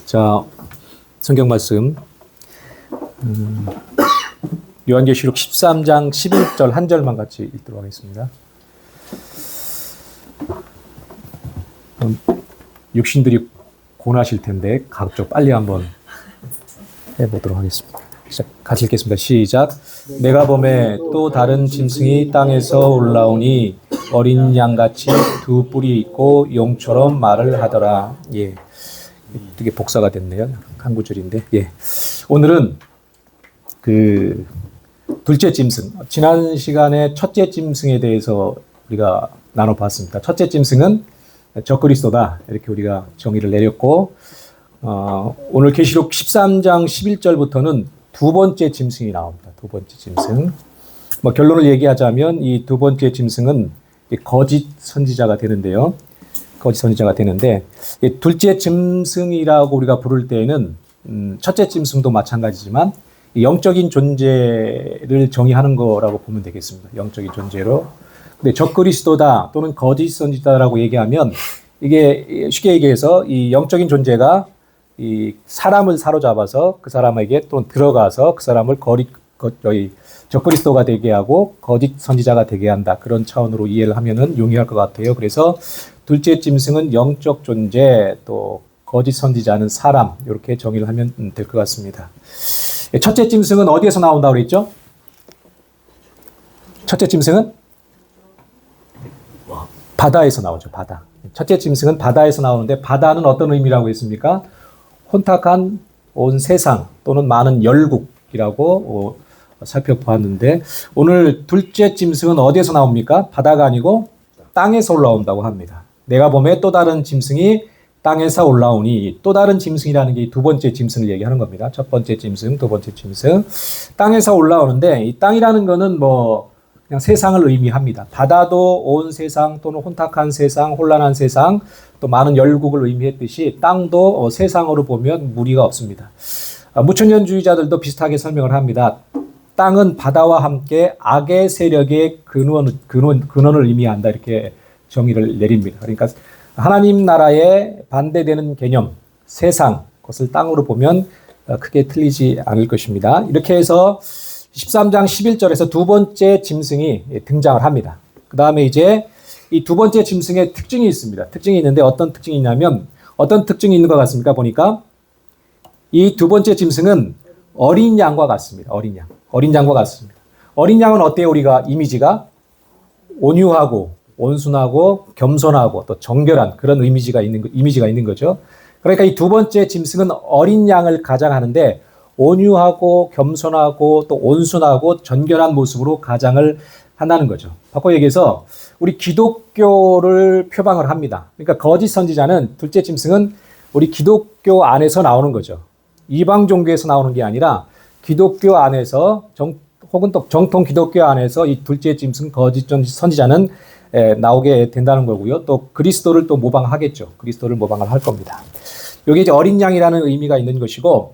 자, 성경 말씀 요한계시록 13장 11절 한 절만 같이 읽도록 하겠습니다. 육신들이 고나실 텐데 각종 빨리 한번 해보도록 하겠습니다. 같이 읽겠습니다. 시작. 내가 보매 또 다른 짐승이 땅에서 올라오니 어린 양같이 두 뿔이 있고 용처럼 말을 하더라. 예, 이게 복사가 됐네요. 한 구절인데. 예, 오늘은 그 둘째 짐승. 지난 시간에 첫째 짐승에 대해서 우리가 나눠봤습니다. 첫째 짐승은 적그리스도다. 이렇게 우리가 정의를 내렸고, 오늘 계시록 13장 11절부터는 두 번째 짐승이 나옵니다. 두 번째 짐승. 결론을 얘기하자면 이 두 번째 짐승은 거짓 선지자가 되는데요. 거짓 선지자가 되는데, 둘째 짐승이라고 우리가 부를 때에는 첫째 짐승도 마찬가지지만 영적인 존재를 정의하는 거라고 보면 되겠습니다. 영적인 존재로. 근데 적그리스도다 또는 거짓 선지자라고 얘기하면 이게 쉽게 얘기해서 이 영적인 존재가 이 사람을 사로잡아서 그 사람에게 또는 들어가서 그 사람을 적그리스도가 되게 하고 거짓 선지자가 되게 한다. 그런 차원으로 이해를 하면은 용이할 것 같아요. 그래서 둘째 짐승은 영적 존재, 또 거짓 선지자는 사람, 이렇게 정의를 하면 될 것 같습니다. 첫째 짐승은 어디에서 나온다고 그랬죠? 첫째 짐승은 바다에서 나오죠. 바다. 첫째 짐승은 바다에서 나오는데 바다는 어떤 의미라고 했습니까? 혼탁한 온 세상 또는 많은 열국이라고 살펴보았는데, 오늘 둘째 짐승은 어디에서 나옵니까? 바다가 아니고 땅에서 올라온다고 합니다. 내가 보매 또 다른 짐승이 땅에서 올라오니, 또 다른 짐승이라는 게 두 번째 짐승을 얘기하는 겁니다. 첫 번째 짐승, 두 번째 짐승. 땅에서 올라오는데, 이 땅이라는 거는 그냥 세상을 의미합니다. 바다도 온 세상 또는 혼탁한 세상, 혼란한 세상, 또 많은 열국을 의미했듯이 땅도 세상으로 보면 무리가 없습니다. 무천년주의자들도 비슷하게 설명을 합니다. 땅은 바다와 함께 악의 세력의 근원을 의미한다. 이렇게 정의를 내립니다. 그러니까 하나님 나라에 반대되는 개념, 세상, 그것을 땅으로 보면 크게 틀리지 않을 것입니다. 이렇게 해서 13장 11절에서 두 번째 짐승이 등장을 합니다. 그 다음에 이제 이 두 번째 짐승의 특징이 있습니다. 특징이 있는데 어떤 특징이 있냐면, 어떤 특징이 있는 것 같습니까? 보니까 이 두 번째 짐승은 어린 양과 같습니다. 어린 양. 어린 양과 같습니다. 어린 양은 어때요? 우리가 이미지가 온유하고 온순하고 겸손하고 또 정결한 그런 이미지가 있는 거죠. 그러니까 이 두 번째 짐승은 어린 양을 가장하는데 온유하고 겸손하고 또 온순하고 정결한 모습으로 가장을 한다는 거죠. 바꿔 얘기해서 우리 기독교를 표방을 합니다. 그러니까 거짓 선지자는, 둘째 짐승은 우리 기독교 안에서 나오는 거죠. 이방 종교에서 나오는 게 아니라 기독교 안에서 혹은 또 정통 기독교 안에서 이 둘째 짐승 거짓 선지자는 나오게 된다는 거고요. 또 그리스도를 또 모방하겠죠. 그리스도를 모방을 할 겁니다. 여기 이제 어린 양이라는 의미가 있는 것이고,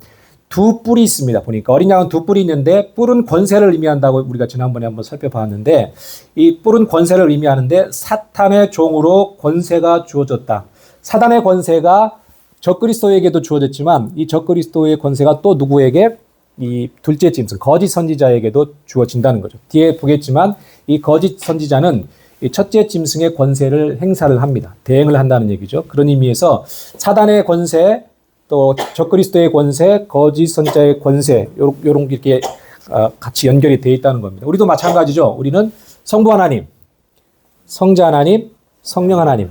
두 뿔이 있습니다. 보니까 어린 양은 두 뿔이 있는데, 뿔은 권세를 의미한다고 우리가 지난번에 한번 살펴봤는데, 이 뿔은 권세를 의미하는데 사탄의 종으로 권세가 주어졌다. 사단의 권세가 적그리스도에게도 주어졌지만 이 적그리스도의 권세가 또 누구에게? 이 둘째 짐승 거짓 선지자에게도 주어진다는 거죠. 뒤에 보겠지만 이 거짓 선지자는 이 첫째 짐승의 권세를 행사를 합니다. 대행을 한다는 얘기죠. 그런 의미에서 사단의 권세, 또 적그리스도의 권세, 거짓 선지자의 권세, 요런 이렇게 같이 연결이 되어 있다는 겁니다. 우리도 마찬가지죠. 우리는 성부 하나님, 성자 하나님, 성령 하나님,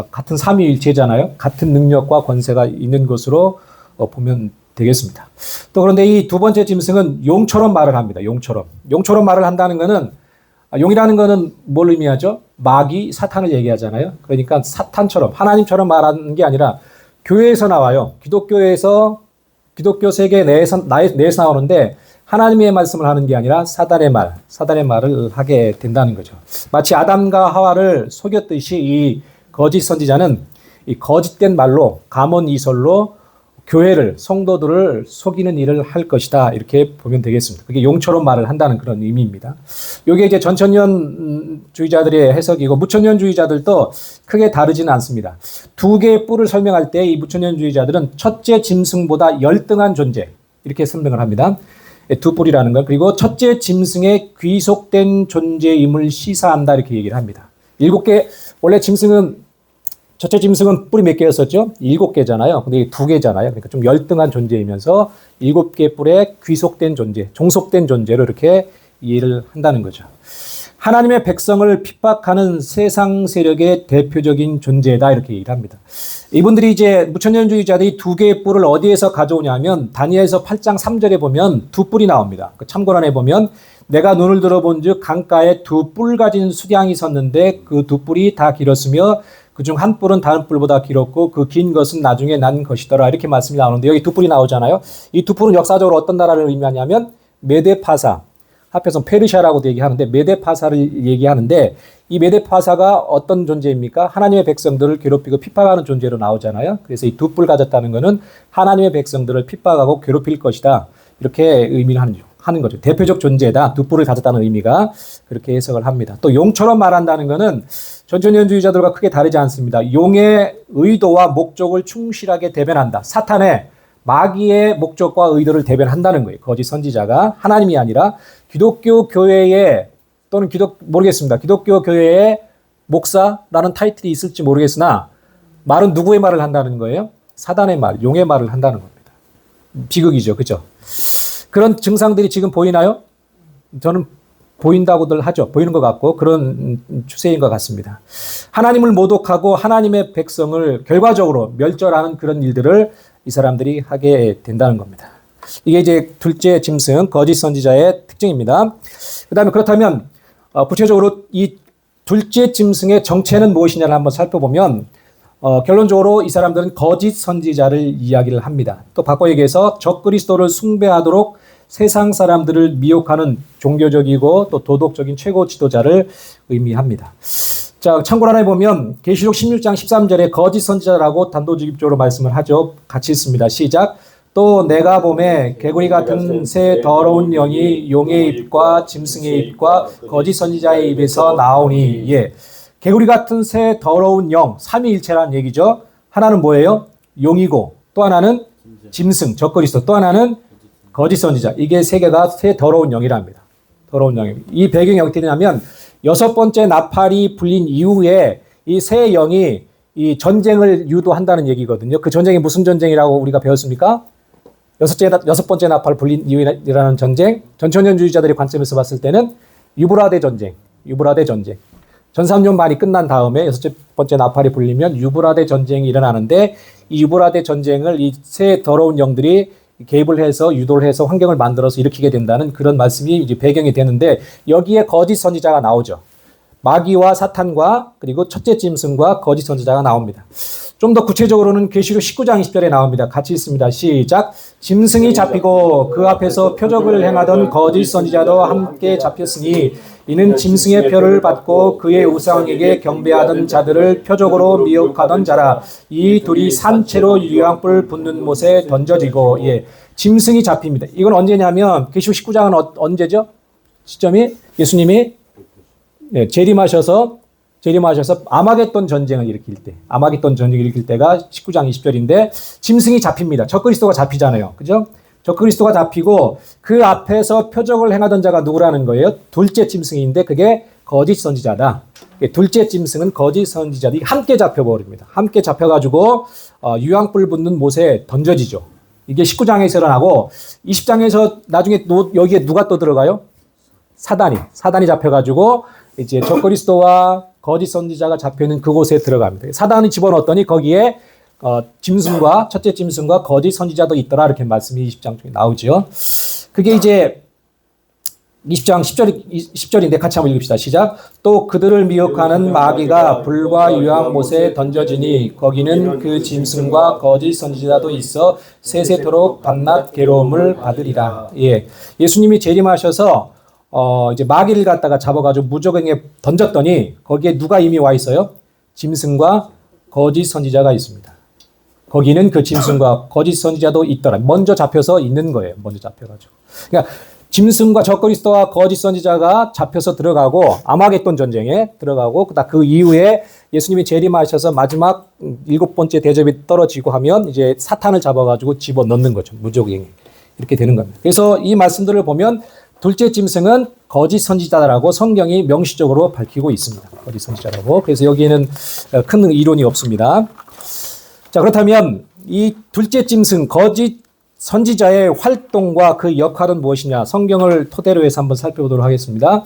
같은 삼위일체잖아요. 같은 능력과 권세가 있는 것으로 보면 되겠습니다. 또 그런데 이 두 번째 짐승은 용처럼 말을 합니다. 용처럼 말을 한다는 것은, 용이라는 것은 뭘 의미하죠? 마귀, 사탄을 얘기하잖아요. 그러니까 사탄처럼, 하나님처럼 말하는 게 아니라 교회에서 나와요. 기독교에서, 기독교 세계 내에서 나오는데 하나님의 말씀을 하는 게 아니라 사단의 말을 하게 된다는 거죠. 마치 아담과 하와를 속였듯이 이 거짓 선지자는 이 거짓된 말로, 감언이설로 교회를, 성도들을 속이는 일을 할 것이다. 이렇게 보면 되겠습니다. 그게 용처럼 말을 한다는 그런 의미입니다. 이게 이제 전천년주의자들의 해석이고, 무천년주의자들도 크게 다르지는 않습니다. 두 개의 뿔을 설명할 때 이 무천년주의자들은 첫째 짐승보다 열등한 존재, 이렇게 설명을 합니다. 두 뿔이라는 것. 그리고 첫째 짐승의 귀속된 존재임을 시사한다. 이렇게 얘기를 합니다. 7개, 원래 첫째 짐승은 뿔이 몇 개였었죠? 7개잖아요. 근데 이게 2개잖아요. 그러니까 좀 열등한 존재이면서 7개 뿔에 귀속된 존재, 종속된 존재로 이렇게 이해를 한다는 거죠. 하나님의 백성을 핍박하는 세상 세력의 대표적인 존재다. 이렇게 얘기를 합니다. 이분들이 이제 무천년주의자들이 2개의 뿔을 어디에서 가져오냐면 다니엘서 8장 3절에 보면 2뿔이 나옵니다. 그 참고란에 보면 내가 눈을 들어본 즉 강가에 2뿔 가진 수량이 섰는데 그 2뿔이 다 길었으며 그중 한 뿔은 다른 뿔보다 길었고 그 긴 것은 나중에 난 것이더라. 이렇게 말씀이 나오는데 여기 2뿔이 나오잖아요. 이 2뿔은 역사적으로 어떤 나라를 의미하냐면 메데파사, 합해서 페르시아라고도 얘기하는데 메데파사를 얘기하는데 이 메데파사가 어떤 존재입니까? 하나님의 백성들을 괴롭히고 핍박하는 존재로 나오잖아요. 그래서 이 2뿔 가졌다는 것은 하나님의 백성들을 핍박하고 괴롭힐 것이다. 이렇게 의미를 하는 거죠. 대표적 존재다. 2뿔을 가졌다는 의미가 그렇게 해석을 합니다. 또 용처럼 말한다는 것은 전천년주의자들과 크게 다르지 않습니다. 용의 의도와 목적을 충실하게 대변한다. 사탄의 마귀의 목적과 의도를 대변한다는 거예요. 거짓 선지자가 하나님이 아니라 기독교 교회에 또는 모르겠습니다. 기독교 교회의 목사라는 타이틀이 있을지 모르겠으나 말은 누구의 말을 한다는 거예요? 사단의 말, 용의 말을 한다는 겁니다. 비극이죠. 그죠? 그런 증상들이 지금 보이나요? 저는 보인다고들 하죠. 보이는 것 같고 그런 추세인 것 같습니다. 하나님을 모독하고 하나님의 백성을 결과적으로 멸절하는 그런 일들을 이 사람들이 하게 된다는 겁니다. 이게 이제 둘째 짐승, 거짓 선지자의 특징입니다. 그렇다면 구체적으로 이 둘째 짐승의 정체는 무엇이냐를 한번 살펴보면 결론적으로 이 사람들은 거짓 선지자를 이야기를 합니다. 또 바꿔 얘기해서 적그리스도를 숭배하도록 세상 사람들을 미혹하는 종교적이고 또 도덕적인 최고 지도자를 의미합니다. 자, 참고란에 보면 계시록 16장 13절에 거짓 선지자라고 단도직입적으로 말씀을 하죠. 같이 읽습니다. 시작. 또 내가 보매 개구리 같은 새 더러운 영이 용의 입과 짐승의 입과 거짓 선지자의 입에서 나오니. 예. 개구리 같은 새 더러운 영, 삼위일체라는 얘기죠. 하나는 뭐예요? 용이고 또 하나는 짐승, 적그리스도, 또 하나는 거짓 선지자. 이게 세 개가 새 더러운 영이랍니다. 더러운 영입니다. 이 배경이 어떻게 되냐면 6번째 나팔이 불린 이후에 이 새 영이 이 전쟁을 유도한다는 얘기거든요. 그 전쟁이 무슨 전쟁이라고 우리가 배웠습니까? 6번째 나팔 불린 이후이라는 전쟁. 전천년주의자들의 관점에서 봤을 때는 유브라데 전쟁. 전삼년 반이 끝난 다음에 6번째 나팔이 불리면 유브라데 전쟁이 일어나는데 이 유브라데 전쟁을 이 새 더러운 영들이 개입을 해서 유도를 해서 환경을 만들어서 일으키게 된다는 그런 말씀이 이제 배경이 되는데 여기에 거짓 선지자가 나오죠. 마귀와 사탄과 그리고 첫째 짐승과 거짓 선지자가 나옵니다. 좀 더 구체적으로는 계시록 19장 20절에 나옵니다. 같이 읽습니다. 시작. 짐승이 잡히고 그 앞에서 표적을 행하던 거짓 선지자도 함께 잡혔으니 이는 짐승의 표를 받고 그의 우상에게 경배하던 자들을 표적으로 미혹하던 자라. 이 둘이 산채로 유황불 붙는 못에 던져지고. 예, 짐승이 잡힙니다. 이건 언제냐면 계시록 19장은 언제죠? 시점이 예수님이 재림하셔서 아마겟돈 전쟁을 일으킬 때가 19장 20절인데 짐승이 잡힙니다. 적그리스도가 잡히잖아요. 그죠? 적그리스도가 잡히고 그 앞에서 표적을 행하던 자가 누구라는 거예요? 둘째 짐승인데 그게 거짓 선지자다. 둘째 짐승은 거짓 선지자들이 함께 잡혀버립니다. 함께 잡혀가지고 유황불 붙는 못에 던져지죠. 이게 19장에서 일어나고 20장에서 나중에 여기에 누가 또 들어가요? 사단이 잡혀가지고 이제 적그리스도와 거짓 선지자가 잡혀있는 그곳에 들어갑니다. 사단이 집어넣었더니 거기에 짐승과 첫째 짐승과 거짓 선지자도 있더라 이렇게 말씀이 20장 중에 나오죠. 그게 이제 20장 10절인데 같이 한번 읽읍시다. 시작. 또 그들을 미혹하는 마귀가 불과 유황못에 던져지니 거기는 그 짐승과 거짓 선지자도 있어 세세토록 밤낮 괴로움을 받으리라. 예, 예수님이 재림하셔서 이제 마귀를 갖다가 잡아가지고 무저갱에 던졌더니 거기에 누가 이미 와 있어요? 짐승과 거짓 선지자가 있습니다. 거기는 그 짐승과 거짓 선지자도 있더라. 먼저 잡혀서 있는 거예요. 먼저 잡혀가지고. 그러니까 짐승과 적그리스도와 거짓 선지자가 잡혀서 들어가고 아마겟돈 전쟁에 들어가고 그 이후에 예수님이 재림하셔서 마지막 7번째 대접이 떨어지고 하면 이제 사탄을 잡아가지고 집어넣는 거죠. 무적행위. 이렇게 되는 겁니다. 그래서 이 말씀들을 보면 둘째 짐승은 거짓 선지자라고 성경이 명시적으로 밝히고 있습니다. 거짓 선지자라고. 그래서 여기에는 큰 이론이 없습니다. 자, 그렇다면 이 둘째 짐승 거짓 선지자의 활동과 그 역할은 무엇이냐? 성경을 토대로 해서 한번 살펴보도록 하겠습니다.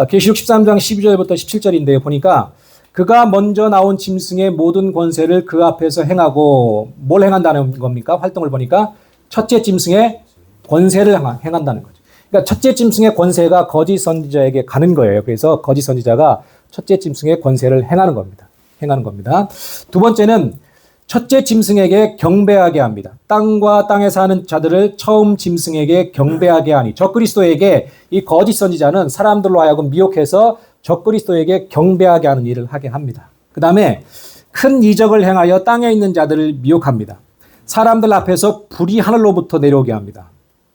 계시록 13장 12절부터 17절인데요. 보니까 그가 먼저 나온 짐승의 모든 권세를 그 앞에서 행하고 뭘 행한다는 겁니까? 활동을 보니까 첫째 짐승의 권세를 행한다는 거죠. 그러니까 첫째 짐승의 권세가 거짓 선지자에게 가는 거예요. 그래서 거짓 선지자가 첫째 짐승의 권세를 행하는 겁니다. 행하는 겁니다. 두 번째는 첫째 짐승에게 경배하게 합니다. 땅과 땅에 사는 자들을 처음 짐승에게 경배하게 하니 적그리스도에게 이 거짓 선지자는 사람들로 하여금 미혹해서 적그리스도에게 경배하게 하는 일을 하게 합니다. 그 다음에 큰 이적을 행하여 땅에 있는 자들을 미혹합니다. 사람들 앞에서 불이 하늘로부터 내려오게 합니다.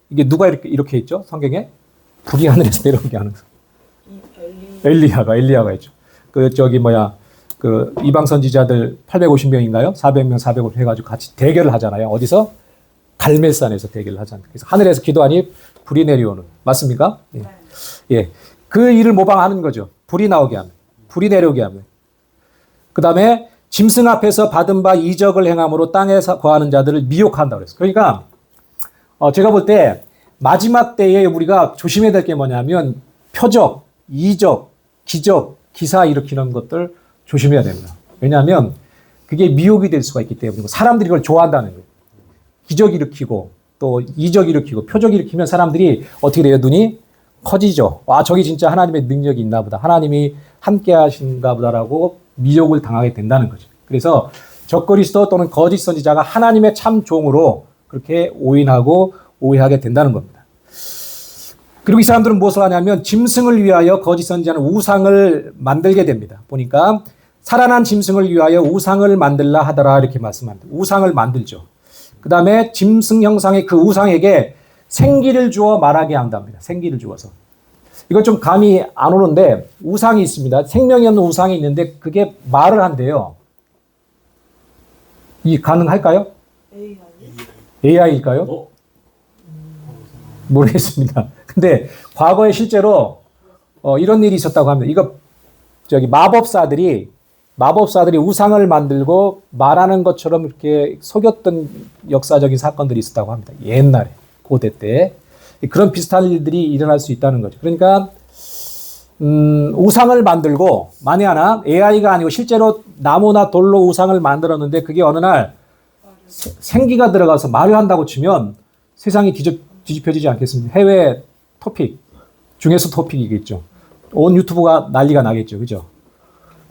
이게 누가 이렇게 있죠? 성경에? 불이 하늘에서 내려오게 하는 엘리야가 있죠. 그 이방 선지자들 850명인가요? 400명, 400을 해가지고 같이 대결을 하잖아요. 어디서? 갈멜산에서 대결을 하잖아요. 그래서 하늘에서 기도하니 불이 내려오는. 맞습니까? 예. 예. 그 일을 모방하는 거죠. 불이 나오게 하면. 불이 내려오게 하면. 그 다음에 짐승 앞에서 받은 바 이적을 행함으로 땅에서 거하는 자들을 미혹한다고 그랬어요. 그러니까, 제가 볼 때 마지막 때에 우리가 조심해야 될 게 뭐냐면 표적, 이적, 기적, 기사 일으키는 것들 조심해야 됩니다. 왜냐하면 그게 미혹이 될 수가 있기 때문에 사람들이 그걸 좋아한다는 거예요. 기적 일으키고 또 이적 일으키고 표적 일으키면 사람들이 어떻게 돼요? 눈이 커지죠. 와, 저기 진짜 하나님의 능력이 있나 보다. 하나님이 함께 하신가 보다라고 미혹을 당하게 된다는 거죠. 그래서 적그리스도 또는 거짓 선지자가 하나님의 참 종으로 그렇게 오인하고 오해하게 된다는 겁니다. 그리고 이 사람들은 무엇을 하냐면 짐승을 위하여 거짓 선지자는 우상을 만들게 됩니다. 보니까 살아난 짐승을 위하여 우상을 만들라 하더라 이렇게 말씀합니다. 우상을 만들죠. 그 다음에 짐승 형상의 그 우상에게 생기를 주어 말하게 한답니다. 생기를 주어서. 이건 좀 감이 안 오는데 우상이 있습니다. 생명이 없는 우상이 있는데 그게 말을 한대요. 이 가능할까요? AI일까요? 모르겠습니다. 근데 과거에 실제로 이런 일이 있었다고 합니다. 이거 마법사들이 우상을 만들고 말하는 것처럼 이렇게 속였던 역사적인 사건들이 있었다고 합니다. 옛날에 고대 때 그런 비슷한 일들이 일어날 수 있다는 거죠. 그러니까 우상을 만들고 만에 하나 AI가 아니고 실제로 나무나 돌로 우상을 만들었는데 그게 어느 날 생기가 들어가서 말을 한다고 치면 세상이 뒤집혀지지 않겠습니까? 해외 토픽 중에서 토픽이겠죠. 온 유튜브가 난리가 나겠죠. 그죠?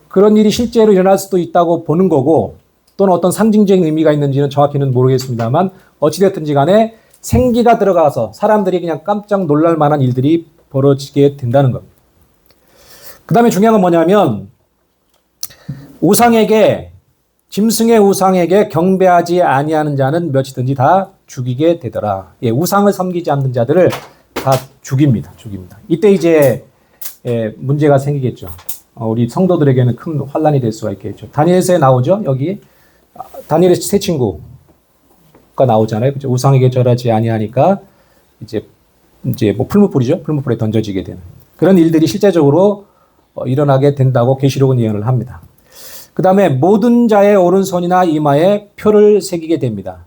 그런 일이 실제로 일어날 수도 있다고 보는 거고 또는 어떤 상징적인 의미가 있는지는 정확히는 모르겠습니다만 어찌됐든지 간에 생기가 들어가서 사람들이 그냥 깜짝 놀랄 만한 일들이 벌어지게 된다는 겁니다. 그 다음에 중요한 건 뭐냐면 짐승의 우상에게 경배하지 아니하는 자는 몇이든지 다 죽이게 되더라. 예, 우상을 섬기지 않는 자들을 다 죽입니다. 이때 이제 문제가 생기겠죠. 우리 성도들에게는 큰 환란이 될 수가 있겠죠. 다니엘서에 나오죠. 여기 다니엘의 세 친구가 나오잖아요. 그죠? 우상에게 절하지 아니하니까 이제 뭐 풀무불이죠. 풀무불에 던져지게 되는 그런 일들이 실제적으로 일어나게 된다고 계시록은 예언을 합니다. 그 다음에 모든 자의 오른손이나 이마에 표를 새기게 됩니다.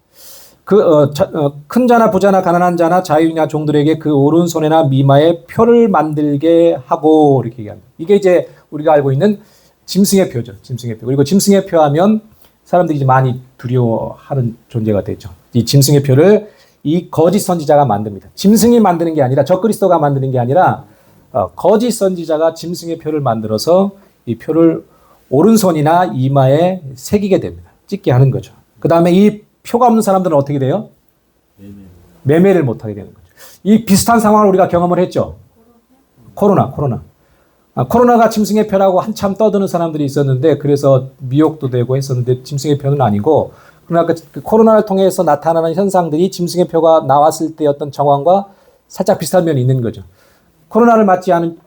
큰 자나 부자나 가난한 자나 자유이나 종들에게 그 오른손이나 이마에 표를 만들게 하고 이렇게 얘기합니다. 이게 이제 우리가 알고 있는 짐승의 표죠. 짐승의 표. 그리고 짐승의 표 하면 사람들이 이제 많이 두려워하는 존재가 되죠. 이 짐승의 표를 이 거짓 선지자가 만듭니다. 짐승이 만드는 게 아니라 적그리스도가 만드는 게 아니라 거짓 선지자가 짐승의 표를 만들어서 이 표를 오른손이나 이마에 새기게 됩니다. 찍게 하는 거죠. 그 다음에 이 표가 없는 사람들은 어떻게 돼요? 매매를 못하게 되는 거죠. 이 비슷한 상황을 우리가 경험을 했죠. 코로나가 짐승의 표라고 한참 떠드는 사람들이 있었는데 그래서 미혹도 되고 했었는데 짐승의 표는 아니고 그러나 그 코로나를 통해서 나타나는 현상들이 짐승의 표가 나왔을 때 어떤 정황과 살짝 비슷한 면이 있는 거죠. 코로나를 맞지 않은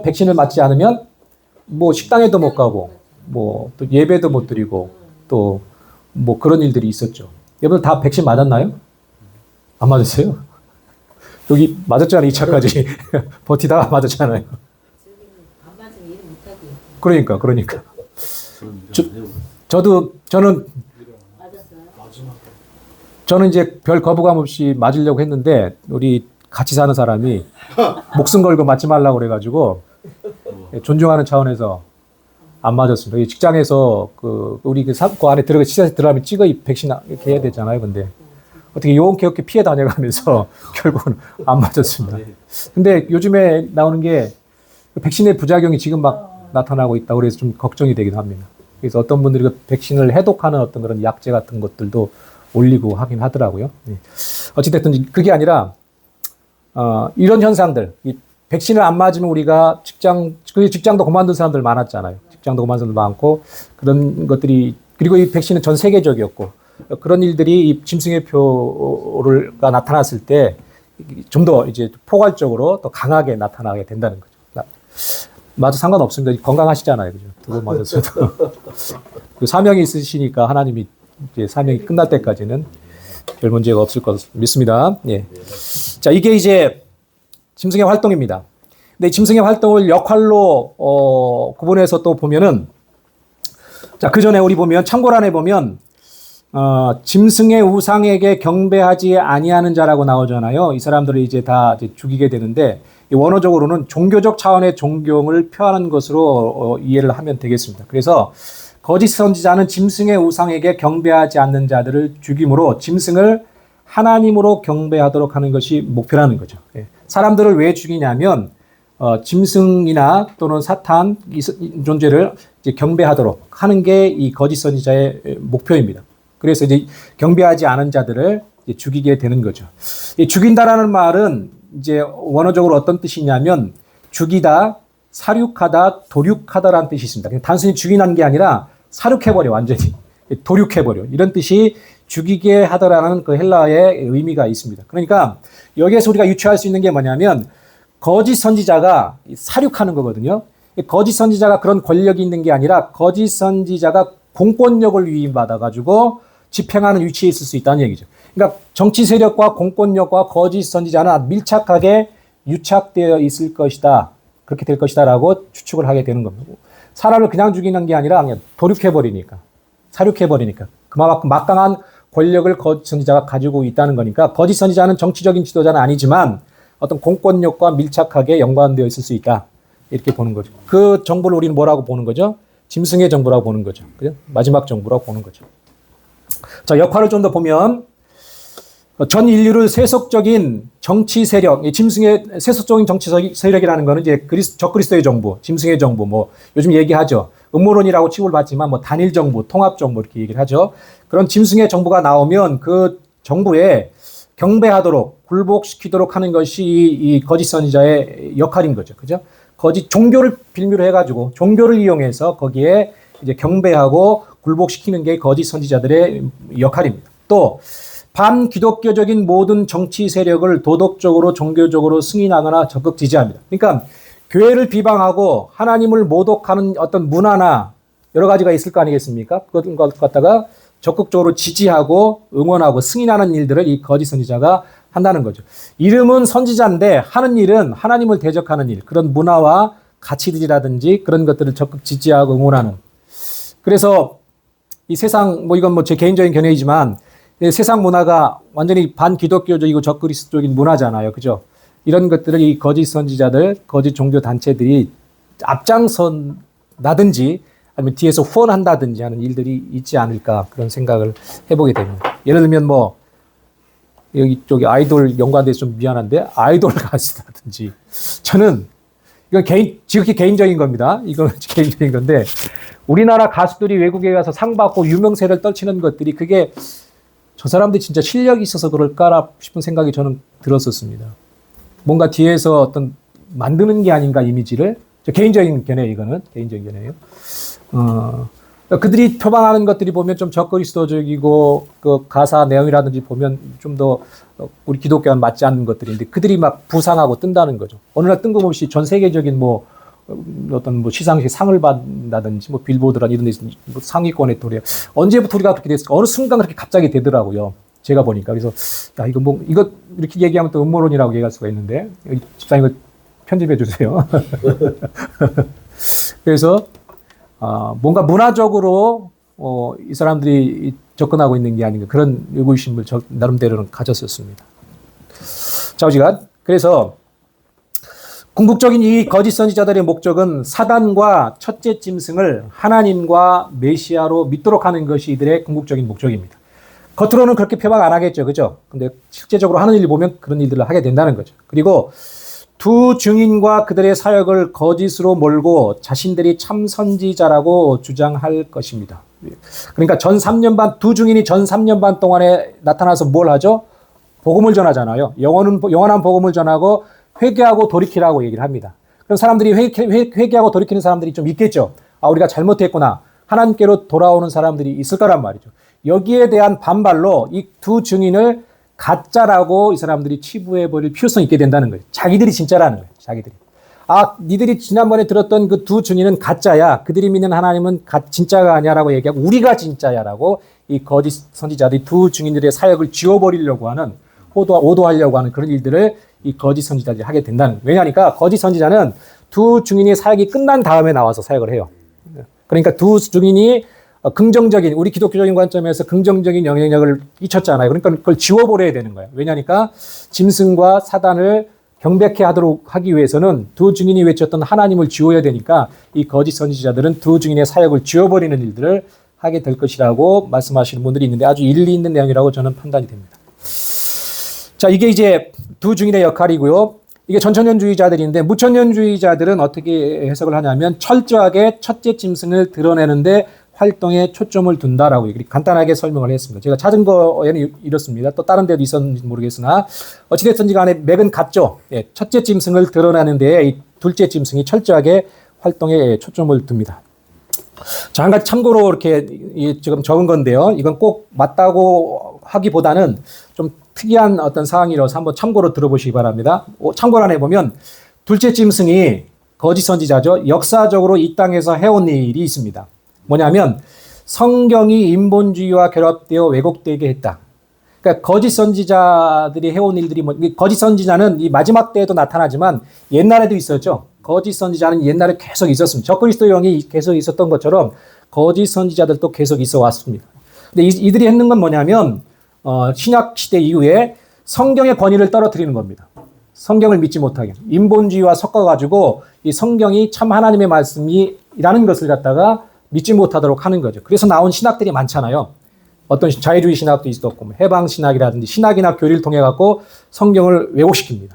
백신을 맞지 않으면 뭐 식당에도 못 가고 뭐 또 예배도 못 드리고 또 뭐 그런 일들이 있었죠. 여러분 다 백신 맞았나요? 안 맞았어요? 여기 맞았잖아요. 2차까지. 버티다가 맞았잖아요. 안 맞으면 일 못하게. 그러니까. 저는 맞았어요? 저는 이제 별 거부감 없이 맞으려고 했는데 우리 같이 사는 사람이 목숨 걸고 맞지 말라고 그래가지고 존중하는 차원에서 안 맞았습니다. 이 직장에서 우리 그 안에 시설에 들어가면 찍어 이 백신 이렇게 해야 되잖아요. 근데 어떻게 요원케 피해 다녀가면서 결국은 안 맞았습니다. 근데 요즘에 나오는 게 백신의 부작용이 지금 막 나타나고 있다고 그래서 좀 걱정이 되긴 합니다. 그래서 어떤 분들이 그 백신을 해독하는 어떤 그런 약제 같은 것들도 올리고 하긴 하더라고요. 어찌됐든 그게 아니라 이런 현상들, 이 백신을 안 맞으면 우리가 직장도 그만둔 사람들 많았잖아요. 직장도 그만둔 사람들 많고 그런 것들이 그리고 이 백신은 전 세계적이었고 그런 일들이 이 짐승의 표가 나타났을 때 좀 더 이제 포괄적으로 더 강하게 나타나게 된다는 거죠. 맞아 상관없습니다. 건강하시잖아요, 그죠? 두 번 맞았어도 그 사명이 있으시니까 하나님이 이제 사명이 끝날 때까지는 별 문제가 없을 것 믿습니다. 예. 자, 이게 이제 짐승의 활동입니다. 근데 짐승의 활동을 역할로 구분해서 또 보면은 자, 그 전에 우리 보면 참고란에 보면 짐승의 우상에게 경배하지 아니하는 자라고 나오잖아요. 이 사람들을 이제 다 이제 죽이게 되는데 원어적으로는 종교적 차원의 존경을 표하는 것으로 이해를 하면 되겠습니다. 그래서 거짓 선지자는 짐승의 우상에게 경배하지 않는 자들을 죽임으로 짐승을 하나님으로 경배하도록 하는 것이 목표라는 거죠. 사람들을 왜 죽이냐면 짐승이나 또는 사탄 이 존재를 이제 경배하도록 하는 게 이 거짓 선지자의 목표입니다. 그래서 이제 경배하지 않은 자들을 이제 죽이게 되는 거죠. 이 죽인다라는 말은 이제 원어적으로 어떤 뜻이냐면 죽이다, 사륙하다, 도륙하다라는 뜻이 있습니다. 그냥 단순히 죽이는 게 아니라 사륙해버려, 완전히 도륙해버려, 이런 뜻이 죽이게 하다라는 그 헬라어의 의미가 있습니다. 그러니까 여기에서 우리가 유추할 수 있는 게 뭐냐면 거짓 선지자가 사륙하는 거거든요. 거짓 선지자가 그런 권력이 있는 게 아니라 거짓 선지자가 공권력을 위임받아가지고 집행하는 위치에 있을 수 있다는 얘기죠. 그러니까 정치 세력과 공권력과 거짓 선지자는 밀착하게 유착되어 있을 것이다. 그렇게 될 것이다 라고 추측을 하게 되는 겁니다. 사람을 그냥 죽이는 게 아니라 그냥 도륙해버리니까, 사륙해버리니까 그만큼 막강한 권력을 거짓 선지자가 가지고 있다는 거니까 거짓 선지자는 정치적인 지도자는 아니지만 어떤 공권력과 밀착하게 연관되어 있을 수 있다. 이렇게 보는 거죠. 그 정보를 우리는 뭐라고 보는 거죠? 짐승의 정보라고 보는 거죠. 그죠? 마지막 정보라고 보는 거죠. 자, 역할을 좀 더 보면 전 인류를 세속적인 정치 세력, 짐승의 세속적인 정치 세력이라는 거는 이제 적그리스도의 정부, 짐승의 정부, 뭐 요즘 얘기하죠. 음모론이라고 칭호를 받지만 뭐 단일 정부, 통합 정부 이렇게 얘기를 하죠. 그런 짐승의 정부가 나오면 그 정부에 경배하도록 굴복시키도록 하는 것이 이 거짓 선지자의 역할인 거죠. 그죠? 거짓 종교를 빌미로 해가지고 종교를 이용해서 거기에 이제 경배하고 굴복시키는 게 거짓 선지자들의 역할입니다. 또 반기독교적인 모든 정치 세력을 도덕적으로 종교적으로 승인하거나 적극 지지합니다. 그러니까 교회를 비방하고 하나님을 모독하는 어떤 문화나 여러 가지가 있을 거 아니겠습니까? 그런 것 갖다가 적극적으로 지지하고 응원하고 승인하는 일들을 이 거짓 선지자가 한다는 거죠. 이름은 선지자인데 하는 일은 하나님을 대적하는 일, 그런 문화와 가치들이라든지 그런 것들을 적극 지지하고 응원하는. 그래서 이 세상, 뭐 이건 뭐 제 개인적인 견해이지만 세상 문화가 완전히 반기독교적이고 적그리스도적인 문화잖아요. 그죠? 이런 것들을 이 거짓 선지자들, 거짓 종교 단체들이 앞장선다든지 아니면 뒤에서 후원한다든지 하는 일들이 있지 않을까 그런 생각을 해보게 됩니다. 예를 들면 뭐 여기 쪽에 아이돌 연관돼서 좀 미안한데 아이돌 가수라든지 저는 이건 지극히 개인적인 겁니다. 이건 개인적인 건데 우리나라 가수들이 외국에 가서 상 받고 유명세를 떨치는 것들이 그게 저 사람들이 진짜 실력이 있어서 그럴까 싶은 생각이 저는 들었었습니다. 뭔가 뒤에서 어떤 만드는 게 아닌가 이미지를 저 개인적인 견해 이거는 개인적인 견해예요. 그들이 표방하는 것들이 보면 좀 적그리스도적이고 그 가사 내용이라든지 보면 좀 더 우리 기독교와는 맞지 않는 것들인데 그들이 막 부상하고 뜬다는 거죠. 어느 날 뜬금없이 전 세계적인 뭐 어떤 뭐 시상식 상을 받는다든지 뭐 빌보드란 이런 데서 뭐 상위권에 도래 언제부터 우리가 그렇게 됐을까? 어느 순간 그렇게 갑자기 되더라고요. 제가 보니까 그래서 야 이거 뭐 이거 이렇게 얘기하면 또 음모론이라고 얘기할 수가 있는데 집사님 이거 편집해 주세요. 그래서 뭔가 문화적으로 이 사람들이 접근하고 있는 게 아닌가 그런 의구심을 나름대로는 가졌었습니다. 자, 우리가 그래서 궁극적인 이 거짓 선지자들의 목적은 사단과 첫째 짐승을 하나님과 메시아로 믿도록 하는 것이 이들의 궁극적인 목적입니다. 겉으로는 그렇게 표방 안 하겠죠, 그죠? 근데 실제적으로 하는 일을 보면 그런 일들을 하게 된다는 거죠. 그리고 두 증인과 그들의 사역을 거짓으로 몰고 자신들이 참 선지자라고 주장할 것입니다. 그러니까 전 3년 반, 두 증인이 전 3년 반 동안에 나타나서 뭘 하죠? 복음을 전하잖아요. 영원한 복음을 전하고 회개하고 돌이키라고 얘기를 합니다. 그럼 사람들이 회개하고 돌이키는 사람들이 좀 있겠죠. 우리가 잘못했구나. 하나님께로 돌아오는 사람들이 있을 거란 말이죠. 여기에 대한 반발로 이 두 증인을 가짜라고 이 사람들이 치부해버릴 필요성이 있게 된다는 거예요. 자기들이 진짜라는 거예요. 자기들이. 니들이 지난번에 들었던 그 두 증인은 가짜야. 그들이 믿는 하나님은 진짜가 아니야라고 얘기하고 우리가 진짜야라고 이 거짓 선지자들이 두 증인들의 사역을 지워버리려고 하는 오도하려고 하는 그런 일들을 이 거짓 선지자들이 하게 된다는 거예요. 왜냐하니까 거짓 선지자는 두 증인의 사역이 끝난 다음에 나와서 사역을 해요. 그러니까 두 증인이 긍정적인 우리 기독교적인 관점에서 긍정적인 영향력을 끼쳤잖아요. 그러니까 그걸 지워버려야 되는 거예요. 왜냐하니까 짐승과 사단을 경배케 하도록 하기 위해서는 두 증인이 외쳤던 하나님을 지워야 되니까 이 거짓 선지자들은 두 증인의 사역을 지워버리는 일들을 하게 될 것이라고 말씀하시는 분들이 있는데 아주 일리 있는 내용이라고 저는 판단이 됩니다. 자, 이게 이제 두 증인의 역할이고요. 이게 전천년주의자들인데 무천년주의자들은 어떻게 해석을 하냐면 철저하게 첫째 짐승을 드러내는데 활동에 초점을 둔다라고 간단하게 설명을 했습니다. 제가 찾은 거에는 이렇습니다. 또 다른 데도 있었는지 모르겠으나 어찌됐든지 간에 맥은 같죠. 예, 첫째 짐승을 드러내는 데에 이 둘째 짐승이 철저하게 활동에 초점을 둡니다. 자, 한 가지 참고로 이렇게 지금 적은 건데요. 이건 꼭 맞다고 하기보다는 좀 특이한 어떤 사항이라서 한번 참고로 들어보시기 바랍니다. 참고란에 보면 둘째 짐승이 거짓 선지자죠. 역사적으로 이 땅에서 해온 일이 있습니다. 뭐냐면 성경이 인본주의와 결합되어 왜곡되게 했다. 그러니까 거짓 선지자들이 해온 일들이 거짓 선지자는 이 마지막 때에도 나타나지만 옛날에도 있었죠. 거짓 선지자는 옛날에 계속 있었습니다. 적그리스도형이 계속 있었던 것처럼 거짓 선지자들도 계속 있어 왔습니다. 근데 이들이 했는 건 뭐냐면 신약 시대 이후에 성경의 권위를 떨어뜨리는 겁니다. 성경을 믿지 못하게 인본주의와 섞어가지고 이 성경이 참 하나님의 말씀이라는 것을 갖다가 믿지 못하도록 하는 거죠. 그래서 나온 신학들이 많잖아요. 어떤 자유주의 신학도 있었고 해방신학이라든지 신학이나 교리를 통해 갖고 성경을 왜곡시킵니다.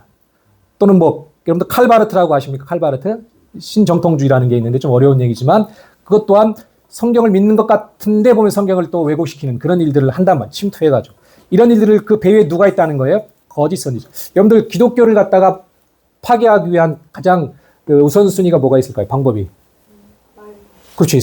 또는 여러분들 칼바르트라고 아십니까? 칼바르트? 신정통주의라는 게 있는데 좀 어려운 얘기지만 그것 또한 성경을 믿는 것 같은데 보면 성경을 또 왜곡시키는 그런 일들을 한단 말이에요. 침투해가지고. 이런 일들을 그 배후에 누가 있다는 거예요? 거짓 선지자. 여러분들 기독교를 갖다가 파괴하기 위한 가장 우선순위가 뭐가 있을까요? 방법이. 그렇지.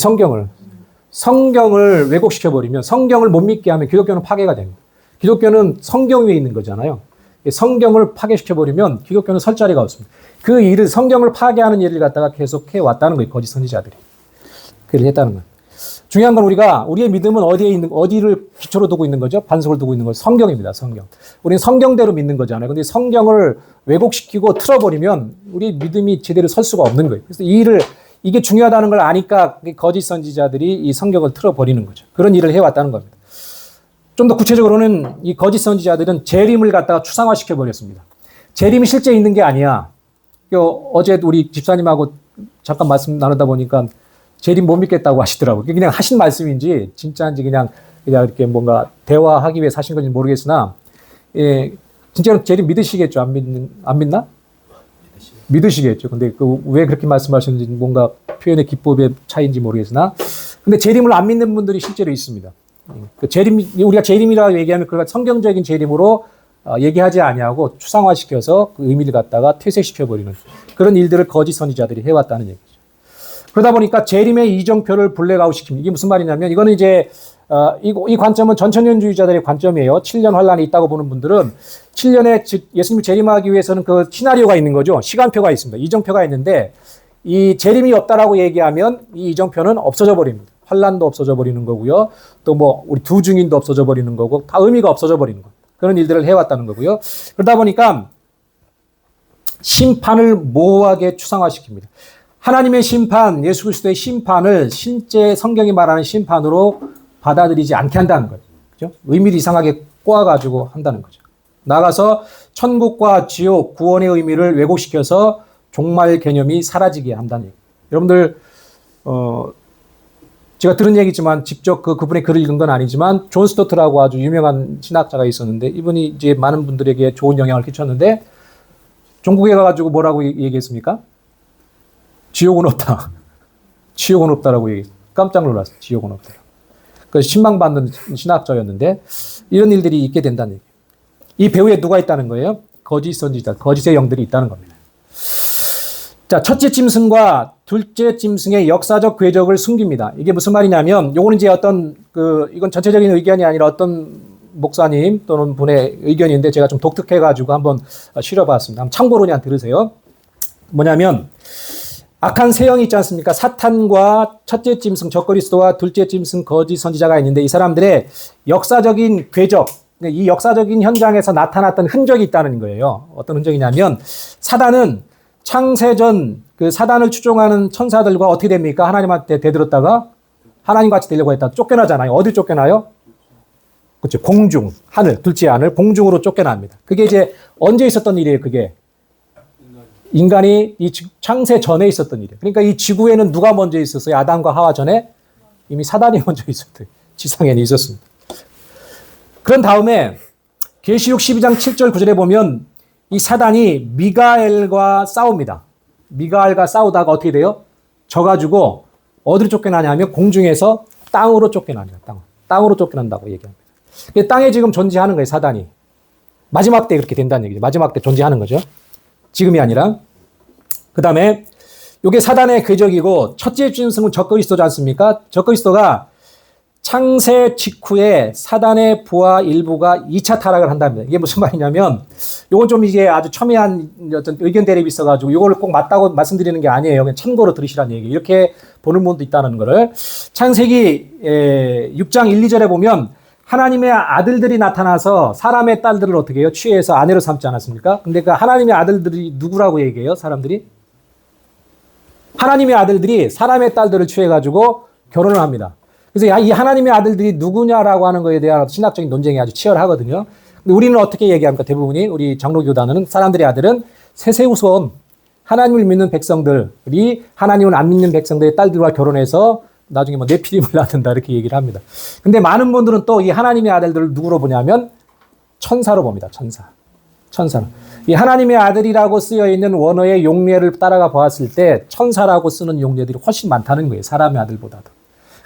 성경을 왜곡시켜버리면 성경을 못 믿게 하면 기독교는 파괴가 됩니다. 기독교는 성경 위에 있는 거잖아요. 성경을 파괴시켜버리면 기독교는 설 자리가 없습니다. 그 일을 성경을 파괴하는 일을 갖다가 계속 해왔다는 거예요. 거짓 선지자들이. 그를 했다는 거예요. 중요한 건 우리의 믿음은 어디를 기초로 두고 있는 거죠? 반석을 두고 있는 거죠. 성경입니다. 성경. 우리는 성경대로 믿는 거잖아요. 근데 성경을 왜곡시키고 틀어버리면 우리 믿음이 제대로 설 수가 없는 거예요. 그래서 이게 중요하다는 걸 아니까 거짓 선지자들이 이 성경을 틀어버리는 거죠. 그런 일을 해왔다는 겁니다. 좀 더 구체적으로는 이 거짓 선지자들은 재림을 갖다가 추상화시켜버렸습니다. 재림이 실제 있는 게 아니야. 어제 우리 집사님하고 잠깐 말씀 나누다 보니까 재림 못 믿겠다고 하시더라고요. 그냥 하신 말씀인지 진짜인지 그냥 이렇게 뭔가 대화하기 위해서 하신 건지 모르겠으나 진짜로 재림 믿으시겠죠? 안 믿나? 믿으시겠죠. 근데 왜 그렇게 말씀하셨는지 뭔가 표현의 기법의 차이인지 모르겠으나 근데 재림을 안 믿는 분들이 실제로 있습니다. 우리가 재림이라고 얘기하면 그걸 성경적인 재림으로 얘기하지 아니하고 추상화시켜서 그 의미를 갖다가 퇴색시켜버리는 그런 일들을 거짓 선지자들이 해왔다는 얘기죠. 그러다 보니까 재림의 이정표를 블랙아웃시킵니다. 이게 무슨 말이냐면 이거는 이제 이 관점은 전천년주의자들의 관점이에요. 7년 환란이 있다고 보는 분들은 7년에 즉 예수님이 재림하기 위해서는 그 시나리오가 있는 거죠. 시간표가 있습니다. 이정표가 있는데 이 재림이 없다라고 얘기하면 이 이정표는 없어져 버립니다. 환란도 없어져 버리는 거고요. 또 뭐 우리 두 증인도 없어져 버리는 거고 다 의미가 없어져 버리는 거. 그런 일들을 해왔다는 거고요. 그러다 보니까 심판을 모호하게 추상화시킵니다. 하나님의 심판, 예수 그리스도의 심판을 실제 성경이 말하는 심판으로 받아들이지 않게 한다는 거예요. 그죠? 의미를 이상하게 꼬아가지고 한다는 거죠. 나가서 천국과 지옥, 구원의 의미를 왜곡시켜서 종말 개념이 사라지게 한다는 얘기예요. 여러분들, 제가 들은 얘기지만 직접 그분의 글을 읽은 건 아니지만 존 스토트라고 아주 유명한 신학자가 있었는데 이분이 이제 많은 분들에게 좋은 영향을 끼쳤는데 종국에 가가지고 뭐라고 얘기했습니까? 지옥은 없다. 지옥은 없다라고 얘기했어요. 깜짝 놀랐어요. 지옥은 없다. 그 신망받는 신학자였는데 이런 일들이 있게 된다는 얘기예요. 이 배후에 누가 있다는 거예요? 거짓 선지자, 거짓의 영들이 있다는 겁니다. 자, 첫째 짐승과 둘째 짐승의 역사적 궤적을 숨깁니다. 이게 무슨 말이냐면, 요거는 이제 이건 전체적인 의견이 아니라 어떤 목사님 또는 분의 의견인데 제가 좀 독특해가지고 한번 실어봤습니다. 한번 참고로 그냥 들으세요. 뭐냐면, 악한 세 영이 있지 않습니까? 사탄과 첫째 짐승 적그리스도와 둘째 짐승 거짓 선지자가 있는데 이 사람들의 역사적인 궤적, 이 역사적인 현장에서 나타났던 흔적이 있다는 거예요. 어떤 흔적이냐면, 사단은 창세전 그 사단을 추종하는 천사들과 어떻게 됩니까? 하나님한테 대들었다가 하나님 같이 되려고 했다 쫓겨나잖아요. 어디 쫓겨나요? 그렇죠. 공중, 하늘, 둘째 하늘, 공중으로 쫓겨납니다. 그게 이제 언제 있었던 일이에요, 그게? 인간이 이 창세 전에 있었던 일이에요. 그러니까 이 지구에는 누가 먼저 있었어요? 아담과 하와 전에? 이미 사단이 먼저 있었대요. 지상에는 있었습니다. 그런 다음에 계시록 12장 7절 9절에 보면 이 사단이 미가엘과 싸웁니다. 미가엘과 싸우다가 어떻게 돼요? 져가지고 어디로 쫓겨나냐면 공중에서 땅으로 쫓겨납니다. 땅으로 쫓겨난다고 얘기합니다. 땅에 지금 존재하는 거예요, 사단이. 마지막 때 그렇게 된다는 얘기죠. 마지막 때 존재하는 거죠. 지금이 아니라. 그 다음에 이게 사단의 궤적이고 첫째 짐승은 적그리스도지 않습니까? 적그리스도가 창세 직후에 사단의 부하 일부가 2차 타락을 한답니다. 이게 무슨 말이냐면, 요건 좀 이게 아주 첨예한 어떤 의견 대립이 있어가지고, 요거를 꼭 맞다고 말씀드리는 게 아니에요. 그냥 참고로 들으시라는 얘기. 이렇게 보는 분도 있다는 거를. 창세기 6장 1, 2절에 보면, 하나님의 아들들이 나타나서 사람의 딸들을 어떻게 해요? 취해서 아내로 삼지 않았습니까? 근데 그 하나님의 아들들이 누구라고 얘기해요? 사람들이? 하나님의 아들들이 사람의 딸들을 취해가지고 결혼을 합니다. 그래서 이 하나님의 아들들이 누구냐라고 하는 거에 대한 신학적인 논쟁이 아주 치열하거든요. 근데 우리는 어떻게 얘기합니까? 대부분이 우리 장로교단은 사람들의 아들은 세세우손 하나님을 믿는 백성들이 하나님을 안 믿는 백성들의 딸들과 결혼해서 나중에 뭐 네피림을 낳는다 이렇게 얘기를 합니다. 근데 많은 분들은 또 이 하나님의 아들들을 누구로 보냐면 천사로 봅니다. 천사. 이 하나님의 아들이라고 쓰여 있는 원어의 용례를 따라가 보았을 때 천사라고 쓰는 용례들이 훨씬 많다는 거예요. 사람의 아들보다도.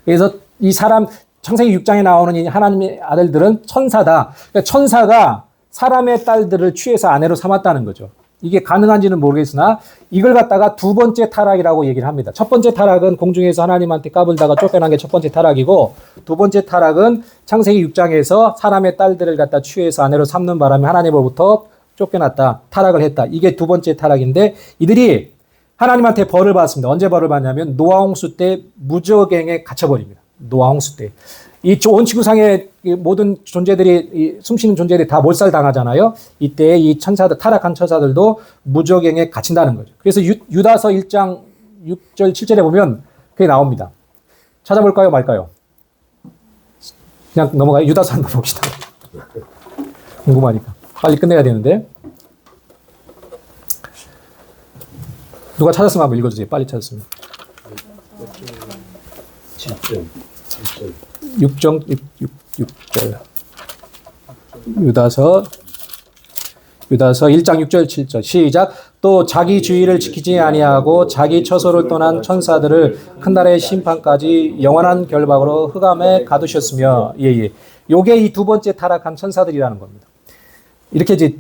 그래서 이 창세기 6장에 나오는 이 하나님의 아들들은 천사다. 그러니까 천사가 사람의 딸들을 취해서 아내로 삼았다는 거죠. 이게 가능한지는 모르겠으나 이걸 갖다가 두 번째 타락이라고 얘기를 합니다. 첫 번째 타락은 공중에서 하나님한테 까불다가 쫓겨난 게 첫 번째 타락이고 두 번째 타락은 창세기 6장에서 사람의 딸들을 갖다 취해서 아내로 삼는 바람에 하나님으로부터 쫓겨났다. 타락을 했다. 이게 두 번째 타락인데 이들이 하나님한테 벌을 받습니다. 언제 벌을 받냐면 노아홍수 때 무적행에 갇혀버립니다. 노아홍수 때. 이 온 지구상의 모든 존재들이, 숨쉬는 존재들이 다 몰살당하잖아요. 이때 이 천사들, 타락한 천사들도 무적행에 갇힌다는 거죠. 그래서 유다서 1장 6절, 7절에 보면 그게 나옵니다. 찾아볼까요, 말까요? 그냥 넘어가요. 유다서 한번 봅시다. 궁금하니까. 빨리 끝내야 되는데. 누가 찾았으면 한번 읽어주세요. 빨리 찾았으면. 6절. 유다서 1장 6절 7절 시작. 또 자기 주의를 지키지 아니하고 자기 처소를 떠난 천사들을 큰 날의 심판까지 영원한 결박으로 흑암에 가두셨으며 요게 이 두 번째 타락한 천사들이라는 겁니다. 이렇게 이제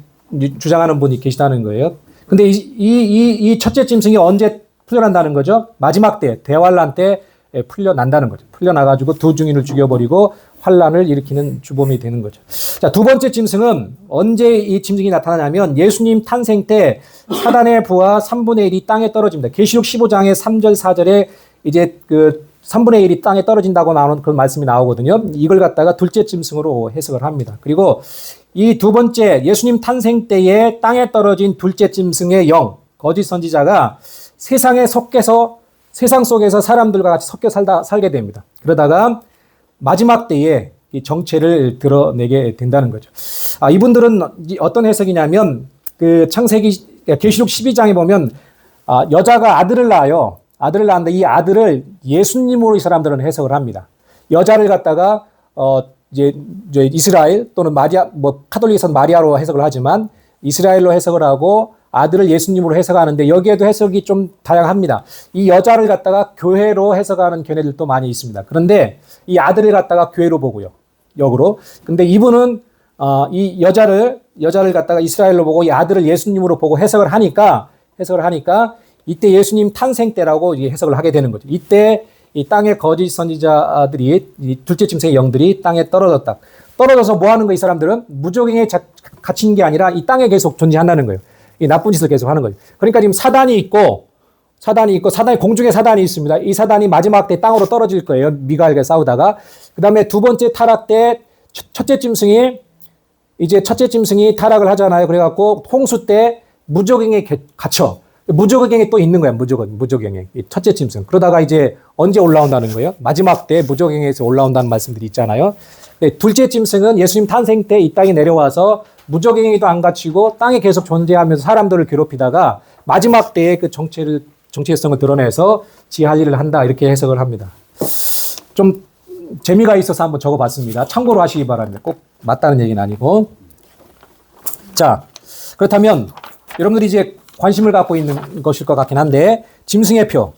주장하는 분이 계시다는 거예요. 근데 이 첫째 짐승이 언제 풀려난다는 거죠. 마지막 때, 대환란 때 풀려난다는 거죠. 풀려나가지고 두 증인을 죽여버리고 환란을 일으키는 주범이 되는 거죠. 자, 두 번째 짐승은 언제 이 짐승이 나타나냐면 예수님 탄생 때 사단의 부하 3분의 1이 땅에 떨어집니다. 계시록 15장의 3절, 4절에 이제 그 3분의 1이 땅에 떨어진다고 나오는 그런 말씀이 나오거든요. 이걸 갖다가 둘째 짐승으로 해석을 합니다. 그리고 이 두 번째 예수님 탄생 때에 땅에 떨어진 둘째 짐승의 영, 거짓 선지자가 세상에 섞여서 세상 속에서 사람들과 같이 섞여 살게 됩니다. 그러다가 마지막 때에 이 정체를 드러내게 된다는 거죠. 이분들은 어떤 해석이냐면 그 창세기 계시록 12장에 보면 여자가 아들을 낳아요. 아들을 낳는데 이 아들을 예수님으로 이 사람들은 해석을 합니다. 여자를 갖다가 이제 이스라엘 또는 마리아, 뭐 카톨릭에서는 마리아로 해석을 하지만 이스라엘로 해석을 하고 아들을 예수님으로 해석하는데 여기에도 해석이 좀 다양합니다. 이 여자를 갖다가 교회로 해석하는 견해들도 많이 있습니다. 그런데 이 아들을 갖다가 교회로 보고요. 역으로. 근데 이분은 이 여자를 갖다가 이스라엘로 보고 이 아들을 예수님으로 보고 해석을 하니까 이때 예수님 탄생 때라고 해석을 하게 되는 거죠. 이때 이 땅의 거짓 선지자들이 이 둘째 짐승의 영들이 땅에 떨어졌다. 떨어져서 뭐 하는 거 이 사람들은 무적행에 갇힌 게 아니라 이 땅에 계속 존재한다는 거예요. 이 나쁜 짓을 계속 하는 거예요. 그러니까 지금 사단이 공중에 사단이 있습니다. 이 사단이 마지막 때 땅으로 떨어질 거예요. 미가엘과 싸우다가. 그 다음에 두 번째 타락 때 첫째 짐승이 타락을 하잖아요. 그래갖고 홍수 때 무적행에 갇혀. 무적행에 또 있는 거야. 무적행에. 첫째 짐승. 그러다가 이제 언제 올라온다는 거예요? 마지막 때 무적행에서 올라온다는 말씀들이 있잖아요. 둘째 짐승은 예수님 탄생 때 이 땅에 내려와서 무적행에도 안 갇히고 땅에 계속 존재하면서 사람들을 괴롭히다가 마지막 때에 그 정체성을 드러내서 지 할 일을 한다. 이렇게 해석을 합니다. 좀 재미가 있어서 한번 적어봤습니다. 참고로 하시기 바랍니다. 꼭 맞다는 얘기는 아니고. 자, 그렇다면 여러분들이 이제 관심을 갖고 있는 것일 것 같긴 한데 짐승의 표.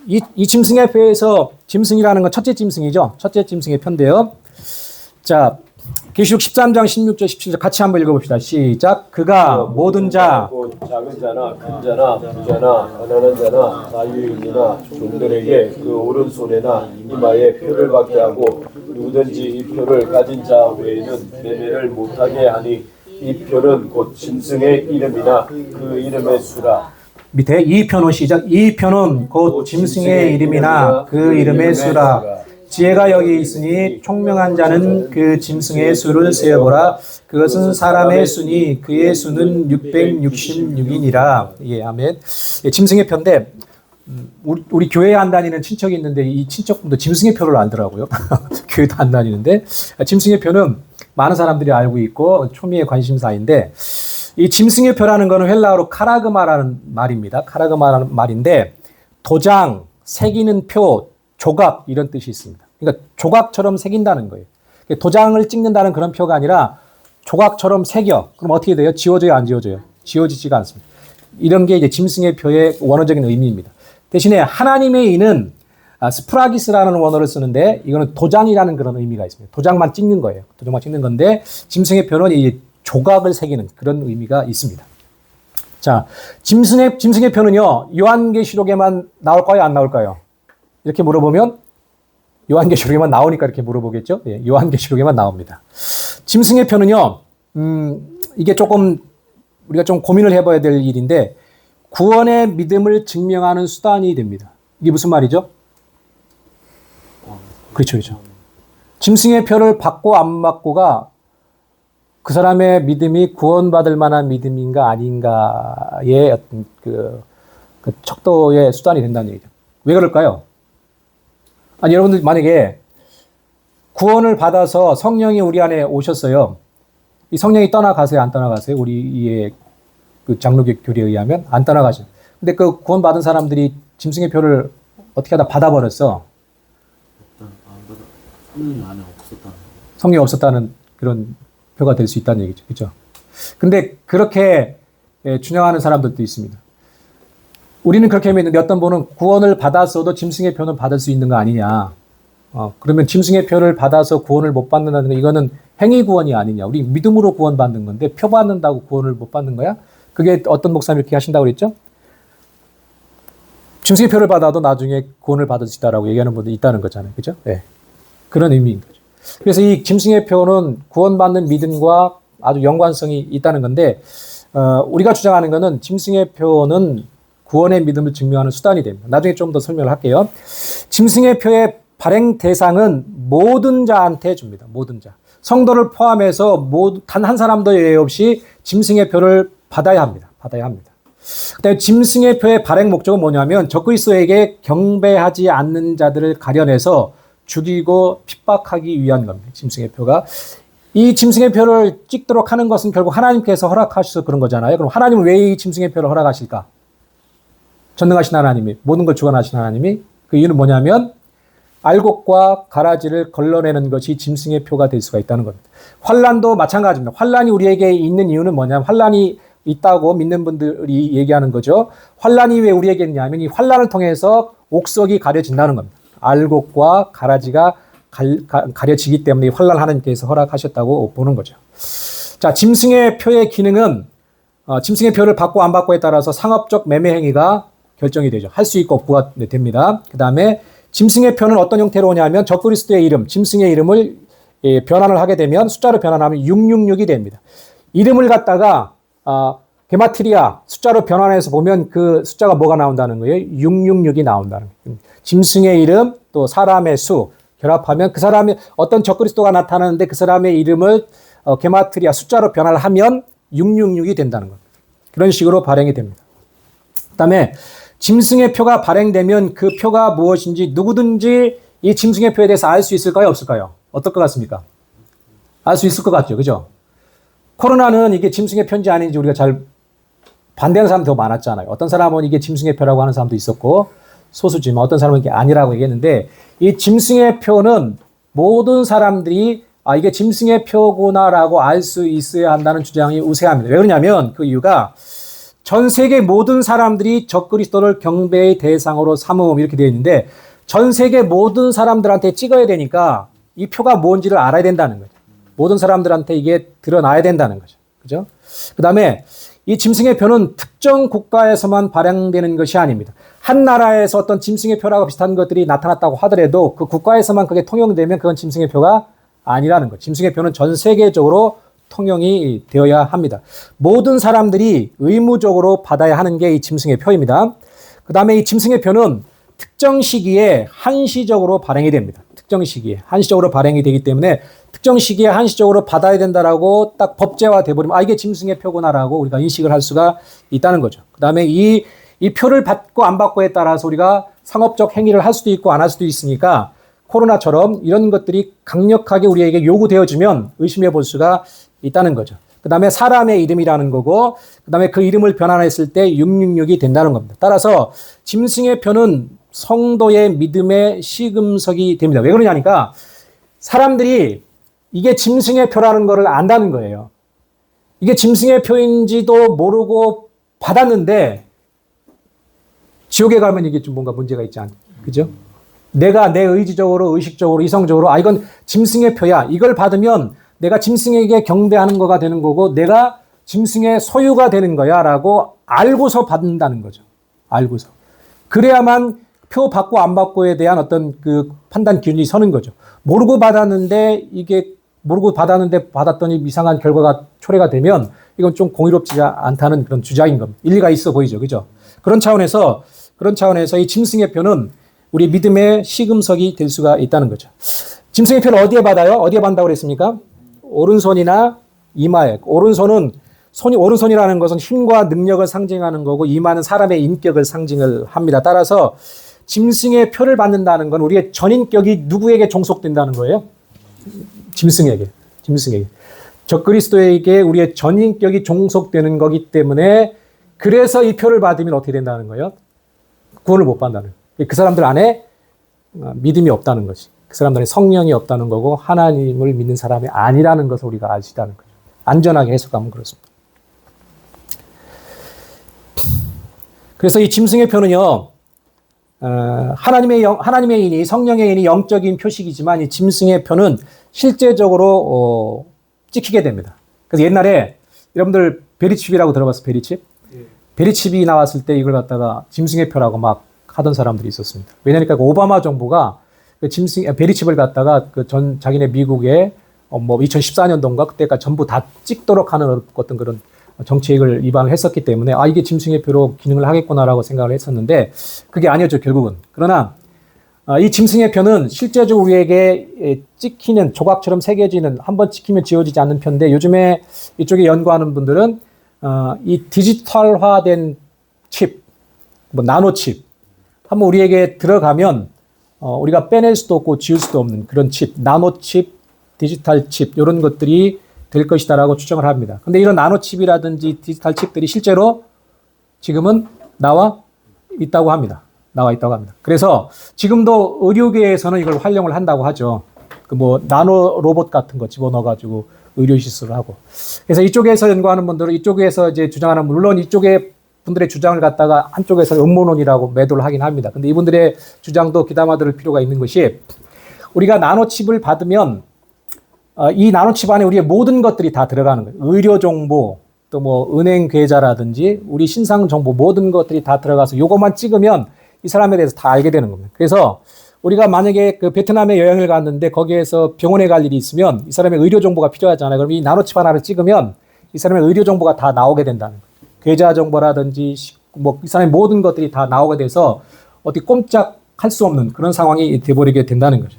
이 짐승의 표에서 짐승이라는 건 첫째 짐승이죠. 첫째 짐승의 표인데요. 자, 계시록 13장 16절 17절 같이 한번 읽어봅시다. 시작. 그가 모든 자 작은 자나 큰 자나 부자나 가난한 자나 자유인이나 종들에게 그 오른손에나 이마에 표를 받게 하고 누구든지 이 표를 가진 자 외에는 매매를 못하게 하니 이 표는 곧 짐승의 이름이나 그 이름의 수라. 밑에 이 표는 시작. 이 표는 곧 짐승의 이름이나 그 이름의 수라. 지혜가 여기 있으니 총명한 자는 그 짐승의 수를 세어보라. 그것은 사람의 수니 그의 수는 666이니라. 예, 아멘. 예, 짐승의 표인데 우리 교회에 안 다니는 친척이 있는데 이 친척분도 짐승의 표를 알더라고요. 교회도 안 다니는데 짐승의 표는 많은 사람들이 알고 있고 초미의 관심사인데 이 짐승의 표라는 거는 헬라어로 카라그마라는 말입니다. 카라그마라는 말인데 도장, 새기는 표, 조각 이런 뜻이 있습니다. 그러니까 조각처럼 새긴다는 거예요. 도장을 찍는다는 그런 표가 아니라 조각처럼 새겨. 그럼 어떻게 돼요? 지워져요? 안 지워져요? 지워지지가 않습니다. 이런 게 이제 짐승의 표의 원어적인 의미입니다. 대신에 하나님의 이는 스프라기스라는 원어를 쓰는데 이거는 도장이라는 그런 의미가 있습니다. 도장만 찍는 거예요. 도장만 찍는 건데 짐승의 표는 이 조각을 새기는 그런 의미가 있습니다. 자, 짐승의 표는요. 요한계시록에만 나올까요? 안 나올까요? 이렇게 물어보면 요한계시록에만 나오니까 이렇게 물어보겠죠. 예, 요한계시록에만 나옵니다. 짐승의 표는요. 이게 조금 우리가 좀 고민을 해봐야 될 일인데 구원의 믿음을 증명하는 수단이 됩니다. 이게 무슨 말이죠? 그렇죠. 짐승의 표를 받고 안 받고가 그 사람의 믿음이 구원받을 만한 믿음인가 아닌가의 어떤 그 척도의 수단이 된다는 얘기죠. 왜 그럴까요? 아니, 여러분들 만약에 구원을 받아서 성령이 우리 안에 오셨어요. 이 성령이 떠나가세요? 안 떠나가세요? 우리의 그 장로교 교리에 의하면 안 떠나가죠. 근데 그 구원받은 사람들이 짐승의 표를 어떻게 하다 받아버렸어. 성령이 안에 없었다는 성령이 없었다는 그런 표가 될 수 있다는 얘기죠. 그렇죠? 근데 그렇게 주장하는 사람들도 있습니다. 우리는 그렇게 믿는데 어떤 분은 구원을 받았어도 짐승의 표는 받을 수 있는 거 아니냐. 그러면 짐승의 표를 받아서 구원을 못 받는다는 거 이거는 행위 구원이 아니냐. 우리 믿음으로 구원받는 건데 표 받는다고 구원을 못 받는 거야? 그게 어떤 목사님이 이렇게 하신다고 그랬죠? 짐승의 표를 받아도 나중에 구원을 받을 수 있다라고 얘기하는 분도 있다는 거잖아요. 그죠? 예. 그런 의미인 거죠. 그래서 이 짐승의 표는 구원받는 믿음과 아주 연관성이 있다는 건데, 우리가 주장하는 것은 짐승의 표는 구원의 믿음을 증명하는 수단이 됩니다. 나중에 좀 더 설명을 할게요. 짐승의 표의 발행 대상은 모든 자한테 줍니다. 모든 자. 성도를 포함해서 단 한 사람도 예외 없이 짐승의 표를 받아야 합니다. 받아야 합니다. 그다음에 짐승의 표의 발행 목적은 뭐냐면 적그리스도에게 경배하지 않는 자들을 가려내서 죽이고 핍박하기 위한 겁니다. 짐승의 표가. 이 짐승의 표를 찍도록 하는 것은 결국 하나님께서 허락하셔서 그런 거잖아요. 그럼 하나님은 왜 이 짐승의 표를 허락하실까? 전능하신 하나님이, 모든 걸 주관하신 하나님이. 그 이유는 뭐냐면 알곡과 가라지를 걸러내는 것이 짐승의 표가 될 수가 있다는 겁니다. 환란도 마찬가지입니다. 환란이 우리에게 있는 이유는 뭐냐면 환란이 있다고 믿는 분들이 얘기하는 거죠. 환란이 왜 우리에게 있냐면 이 환란을 통해서 옥석이 가려진다는 겁니다. 알곡과 가라지가 가려지기 때문에 환란 하나님께서 허락하셨다고 보는 거죠. 자, 짐승의 표의 기능은 짐승의 표를 받고 안 받고에 따라서 상업적 매매 행위가 결정이 되죠. 할 수 있고 없고가 됩니다. 그 다음에 짐승의 표는 어떤 형태로 오냐면 적그리스도의 이름, 짐승의 이름을 변환을 하게 되면 숫자로 변환하면 666이 됩니다. 이름을 갖다가 게마트리아 숫자로 변환해서 보면 그 숫자가 뭐가 나온다는 거예요? 666이 나온다는 거예요. 짐승의 이름 또 사람의 수 결합하면 그 사람이 어떤 적그리스도가 나타나는데 그 사람의 이름을 게마트리아 숫자로 변화를 하면 666이 된다는 겁니다. 그런 식으로 발행이 됩니다. 그다음에 짐승의 표가 발행되면 그 표가 무엇인지 누구든지 이 짐승의 표에 대해서 알 수 있을까요? 없을까요? 어떨 것 같습니까? 알 수 있을 것 같죠. 그죠? 코로나는 이게 짐승의 표인지 아닌지 우리가 잘 반대하는 사람이 더 많았잖아요. 어떤 사람은 이게 짐승의 표라고 하는 사람도 있었고 소수지만 어떤 사람은 이게 아니라고 얘기했는데 이 짐승의 표는 모든 사람들이 이게 짐승의 표구나라고 알 수 있어야 한다는 주장이 우세합니다. 왜 그러냐면 그 이유가 전 세계 모든 사람들이 적그리스도를 경배의 대상으로 삼음 이렇게 되어 있는데 전 세계 모든 사람들한테 찍어야 되니까 이 표가 뭔지를 알아야 된다는 거죠. 모든 사람들한테 이게 드러나야 된다는 거죠. 그죠? 그 다음에 이 짐승의 표는 특정 국가에서만 발행되는 것이 아닙니다. 한 나라에서 어떤 짐승의 표라고 비슷한 것들이 나타났다고 하더라도 그 국가에서만 그게 통용되면 그건 짐승의 표가 아니라는 거죠. 짐승의 표는 전 세계적으로 통용이 되어야 합니다. 모든 사람들이 의무적으로 받아야 하는 게 이 짐승의 표입니다. 그 다음에 이 짐승의 표는 특정 시기에 한시적으로 발행이 됩니다. 특정 시기에 한시적으로 발행이 되기 때문에 특정 시기에 한시적으로 받아야 된다라고 딱 법제화 돼버리면 이게 짐승의 표구나라고 우리가 인식을 할 수가 있다는 거죠. 그 다음에 이 표를 받고 안 받고에 따라서 우리가 상업적 행위를 할 수도 있고 안 할 수도 있으니까 코로나처럼 이런 것들이 강력하게 우리에게 요구되어지면 의심해 볼 수가 있다는 거죠. 그 다음에 사람의 이름이라는 거고, 그 다음에 그 이름을 변환했을 때 666이 된다는 겁니다. 따라서 짐승의 표는 성도의 믿음의 시금석이 됩니다. 왜 그러냐니까 사람들이 이게 짐승의 표라는 거를 안다는 거예요. 이게 짐승의 표인지도 모르고 받았는데 지옥에 가면 이게 좀 뭔가 문제가 있지 않나. 그죠? 내가 내 의지적으로, 의식적으로, 이성적으로 이건 짐승의 표야. 이걸 받으면 내가 짐승에게 경배하는 거가 되는 거고 내가 짐승의 소유가 되는 거야 라고 알고서 받는다는 거죠. 알고서. 그래야만 표 받고 안 받고에 대한 어떤 그 판단 기준이 서는 거죠. 모르고 받았는데 받았더니 이상한 결과가 초래가 되면 이건 좀 공의롭지 않다는 그런 주장인 겁니다. 일리가 있어 보이죠. 그죠? 그런 차원에서 이 짐승의 표는 우리 믿음의 시금석이 될 수가 있다는 거죠. 짐승의 표를 어디에 받아요? 어디에 받는다고 그랬습니까? 오른손이나 이마에. 오른손이라는 것은 힘과 능력을 상징하는 거고 이마는 사람의 인격을 상징을 합니다. 따라서 짐승의 표를 받는다는 건 우리의 전인격이 누구에게 종속된다는 거예요? 짐승에게. 적그리스도에게 우리의 전인격이 종속되는 거기 때문에 그래서 이 표를 받으면 어떻게 된다는 거예요? 구원을 못 받는다는 거예요. 그 사람들 안에 믿음이 없다는 것이. 그 사람들의 성령이 없다는 거고 하나님을 믿는 사람이 아니라는 것을 우리가 알 수 있다는 거죠. 안전하게 해석하면 그렇습니다. 그래서 이 짐승의 표는요. 하나님의 인이 성령의 인이 영적인 표식이지만 이 짐승의 표는 실제적으로 찍히게 됩니다. 그래서 옛날에 여러분들 베리칩이라고 들어봤어요? 베리칩? 베리칩이 나왔을 때 이걸 갖다가 짐승의 표라고 막 하던 사람들이 있었습니다. 왜냐니까 그 오바마 정부가 그 베리칩을 갖다가 자기네 미국에 뭐 2014년도인가 그때까지 전부 다 찍도록 하는 어떤 그런 정책을 입안을 했었기 때문에 이게 짐승의표로 기능을 하겠구나라고 생각을 했었는데 그게 아니었죠, 결국은. 그러나 이 짐승의표는 실제적으로 우리에게 찍히는 조각처럼 새겨지는 한번 찍히면 지워지지 않는 표인데 요즘에 이쪽에 연구하는 분들은 이 디지털화된 칩, 뭐 나노칩 한번 우리에게 들어가면 우리가 빼낼 수도 없고 지울 수도 없는 그런 칩, 나노칩, 디지털 칩 이런 것들이 될 것이다라고 추정을 합니다. 근데 이런 나노칩이라든지 디지털 칩들이 실제로 지금은 나와 있다고 합니다. 그래서 지금도 의료계에서는 이걸 활용을 한다고 하죠. 그 뭐 나노 로봇 같은 거 집어넣어가지고 의료 시술을 하고. 그래서 이쪽에서 연구하는 분들은 이쪽에서 이제 주장하는 물론 이쪽에 분들의 주장을 갖다가 한쪽에서 음모론이라고 매도를 하긴 합니다. 근데 이분들의 주장도 귀담아 들을 필요가 있는 것이 우리가 나노칩을 받으면 이 나노칩 안에 우리의 모든 것들이 다 들어가는 거예요. 의료 정보, 또 뭐 은행 계좌라든지 우리 신상 정보 모든 것들이 다 들어가서 요것만 찍으면 이 사람에 대해서 다 알게 되는 겁니다. 그래서 우리가 만약에 그 베트남에 여행을 갔는데 거기에서 병원에 갈 일이 있으면 이 사람의 의료 정보가 필요하잖아요. 그럼 이 나노칩 하나를 찍으면 이 사람의 의료 정보가 다 나오게 된다는 거예요. 계좌 정보라든지 뭐 이 사람의 모든 것들이 다 나오게 돼서 어디 꼼짝할 수 없는 그런 상황이 돼버리게 된다는 거죠.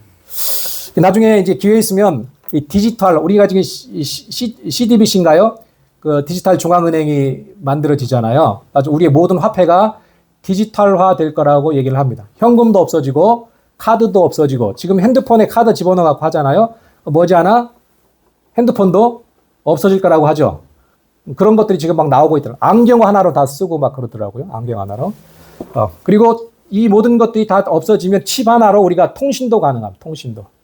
나중에 이제 기회 있으면 이 디지털 우리가 지금 CDBC인가요? 그 디지털 중앙은행이 만들어지잖아요. 아주 우리의 모든 화폐가 디지털화 될 거라고 얘기를 합니다. 현금도 없어지고 카드도 없어지고 지금 핸드폰에 카드 집어넣어갖고 하잖아요. 머지않아 핸드폰도 없어질 거라고 하죠. 그런 것들이 지금 막 나오고 있더라고요. 안경 하나로 다 쓰고 막 그러더라고요. 안경 하나로. 그리고 이 모든 것들이 다 없어지면 칩 하나로 우리가 통신도 가능합니다.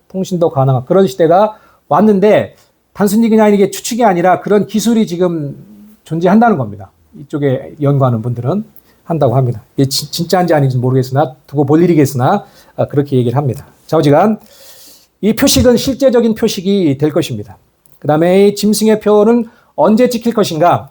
통신도 가능한 그런 시대가 왔는데 단순히 그냥 이게 추측이 아니라 그런 기술이 지금 존재한다는 겁니다. 이쪽에 연구하는 분들은 한다고 합니다. 이게 진짜인지 아닌지 모르겠으나 두고 볼 일이겠으나 그렇게 얘기를 합니다. 좌우지간 이 표식은 실제적인 표식이 될 것입니다. 그 다음에 이 짐승의 표는 언제 찍힐 것인가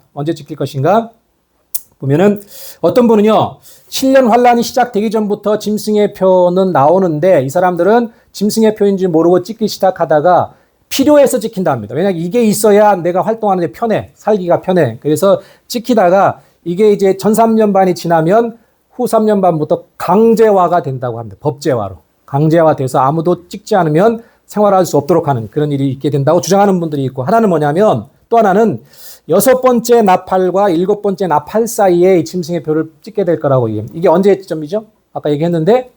보면은 어떤 분은요 7년 환란이 시작되기 전부터 짐승의 표는 나오는데 이 사람들은 짐승의 표인지 모르고 찍기 시작하다가 필요해서 찍힌다 합니다. 왜냐하면 이게 있어야 내가 활동하는 데 편해, 살기가 편해. 그래서 찍히다가 이게 이제 전 3년 반이 지나면 후 3년 반부터 강제화가 된다고 합니다. 법제화로. 강제화돼서 아무도 찍지 않으면 생활할 수 없도록 하는 그런 일이 있게 된다고 주장하는 분들이 있고 하나는 뭐냐면 또 하나는 6번째 나팔과 7번째 나팔 사이에 이 짐승의 표를 찍게 될 거라고 얘기합니다. 이게 언제 시점이죠? 아까 얘기했는데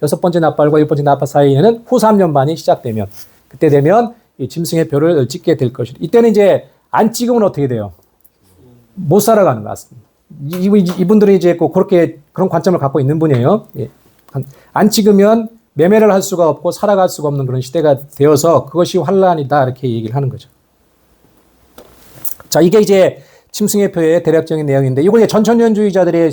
6번째 나팔과 7번째 나팔 사이에는 후 3년 반이 시작되면 그때 되면 이 짐승의 표를 찍게 될 것이다. 이때는 이제 안 찍으면 어떻게 돼요? 못 살아가는 것 같습니다. 이분들이 이제 꼭 그렇게 그런 관점을 갖고 있는 분이에요. 예. 안 찍으면 매매를 할 수가 없고 살아갈 수가 없는 그런 시대가 되어서 그것이 환란이다 이렇게 얘기를 하는 거죠. 자, 이게 이제 짐승의 표의 대략적인 내용인데 이건 이제 전천년주의자들의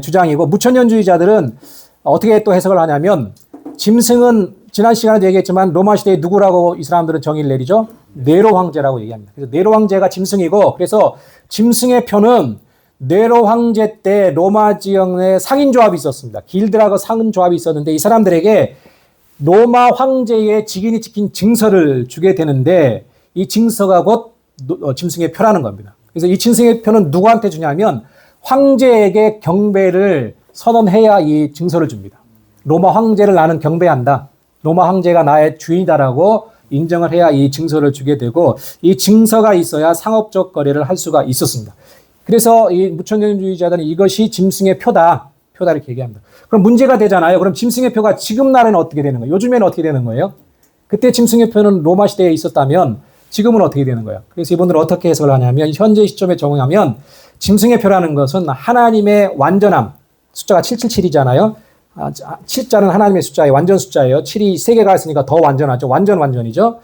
주장이고 무천년주의자들은 어떻게 또 해석을 하냐면 짐승은 지난 시간에도 얘기했지만 로마 시대에 누구라고 이 사람들은 정의를 내리죠? 네로 황제라고 얘기합니다. 그래서 네로 황제가 짐승이고 그래서 짐승의 표는 네로 황제 때 로마 지역에 상인조합이 있었습니다. 길드라고 상인조합이 있었는데 이 사람들에게 로마 황제의 직인이 찍힌 증서를 주게 되는데 이 증서가 곧 짐승의 표라는 겁니다. 그래서 이 짐승의 표는 누구한테 주냐면 황제에게 경배를 선언해야 이 증서를 줍니다. 로마 황제를 나는 경배한다. 로마 황제가 나의 주인이다라고 인정을 해야 이 증서를 주게 되고 이 증서가 있어야 상업적 거래를 할 수가 있었습니다. 그래서 이 무천년주의자들은 이것이 짐승의 표다 이렇게 얘기합니다. 그럼 문제가 되잖아요. 그럼 짐승의 표가 지금 날에는 어떻게 되는 거예요? 요즘에는 어떻게 되는 거예요? 그때 짐승의 표는 로마 시대에 있었다면 지금은 어떻게 되는 거예요? 그래서 이분들은 어떻게 해석을 하냐면 현재 시점에 적용하면 짐승의 표라는 것은 하나님의 완전함, 숫자가 777이잖아요. 7자는 하나님의 숫자예요. 완전 숫자예요. 7이 3개가 있으니까 더 완전하죠. 완전이죠.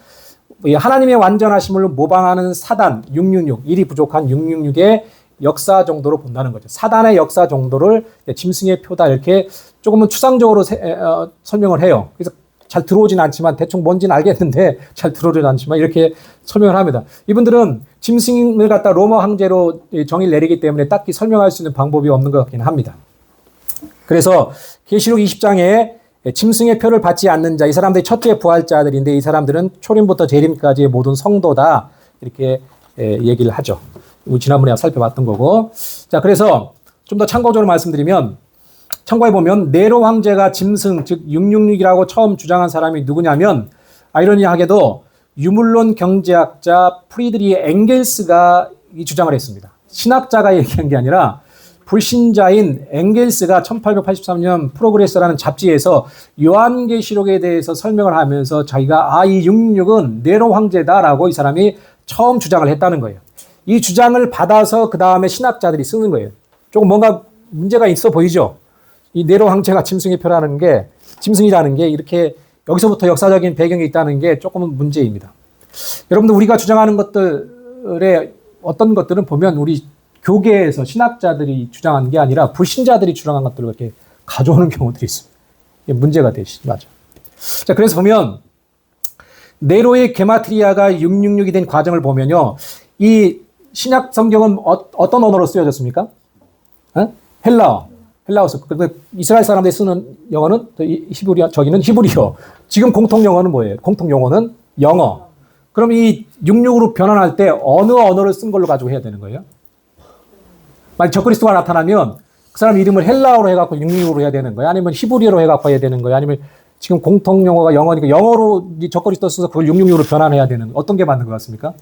하나님의 완전하심을 모방하는 사단 666, 1이 부족한 666의 역사 정도로 본다는 거죠. 사단의 역사 정도를 짐승의 표다 이렇게 조금은 추상적으로 설명을 해요. 그래서 잘 들어오진 않지만 대충 뭔지는 알겠는데 잘 들어오진 않지만 이렇게 설명을 합니다. 이분들은 짐승을 갖다 로마 황제로 정의를 내리기 때문에 딱히 설명할 수 있는 방법이 없는 것 같긴 합니다. 그래서 계시록 20장에 짐승의 표를 받지 않는 자, 이 사람들이 첫째 부활자들인데 이 사람들은 초림부터 재림까지의 모든 성도다 이렇게 얘기를 하죠. 지난번에 살펴봤던 거고. 자, 그래서 좀 더 참고적으로 말씀드리면 참고해 보면 네로 황제가 짐승 즉 666이라고 처음 주장한 사람이 누구냐면 아이러니하게도 유물론 경제학자 프리드리 엥겔스가 이 주장을 했습니다. 신학자가 얘기한 게 아니라 불신자인 엥겔스가 1883년 프로그레스라는 잡지에서 요한계시록에 대해서 설명을 하면서 자기가 이 666은 네로 황제다라고 이 사람이 처음 주장을 했다는 거예요. 이 주장을 받아서 그 다음에 신학자들이 쓰는 거예요. 조금 뭔가 문제가 있어 보이죠? 이 네로 황제가 짐승의 표라는 게, 짐승이라는 게 이렇게 여기서부터 역사적인 배경이 있다는 게 조금은 문제입니다. 여러분들 우리가 주장하는 것들의 어떤 것들은 보면 우리 교계에서 신학자들이 주장한 게 아니라 불신자들이 주장한 것들을 이렇게 가져오는 경우들이 있습니다. 이게 문제가 되시죠. 맞아. 자, 그래서 보면 네로의 게마트리아가 666이 된 과정을 보면요. 이 신약 성경은 어떤 언어로 쓰여졌습니까? 헬라어 써. 이스라엘 사람들이 쓰는 영어는 히브리어, 저기는 히브리어. 지금 공통 영어는 뭐예요? 공통 용어는 영어. 그럼 이 66으로 변환할 때 어느 언어를 쓴 걸로 가지고 해야 되는 거예요? 만약 적그리스도가 나타나면 그 사람 이름을 헬라어로 해갖고 666으로 해야 되는 거예요? 아니면 히브리어로 해갖고 해야 되는 거예요? 아니면 지금 공통 용어가 영어니까 영어로 적그리스도 써서 그걸 666으로 변환해야 되는 거예요? 어떤 게 맞는 것 같습니까?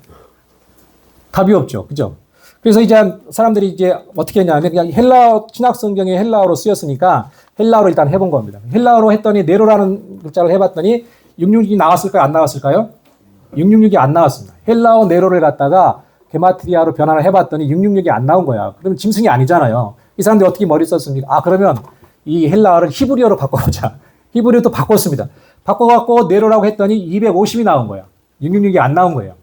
답이 없죠. 그죠? 그래서 이제 사람들이 이제 어떻게 했냐면 그냥 헬라어, 신약 성경에 헬라어로 쓰였으니까 헬라어로 일단 해본 겁니다. 헬라어로 했더니 네로라는 글자를 해봤더니 666이 나왔을까요? 안 나왔을까요? 666이 안 나왔습니다. 헬라어 네로를 갖다가 게마트리아로 변환을 해봤더니 666이 안 나온 거야. 그러면 짐승이 아니잖아요. 이 사람들이 어떻게 머리 썼습니까? 그러면 이 헬라어를 히브리어로 바꿔보자. 히브리어도 바꿨습니다. 바꿔갖고 네로라고 했더니 250이 나온 거야. 666이 안 나온 거예요.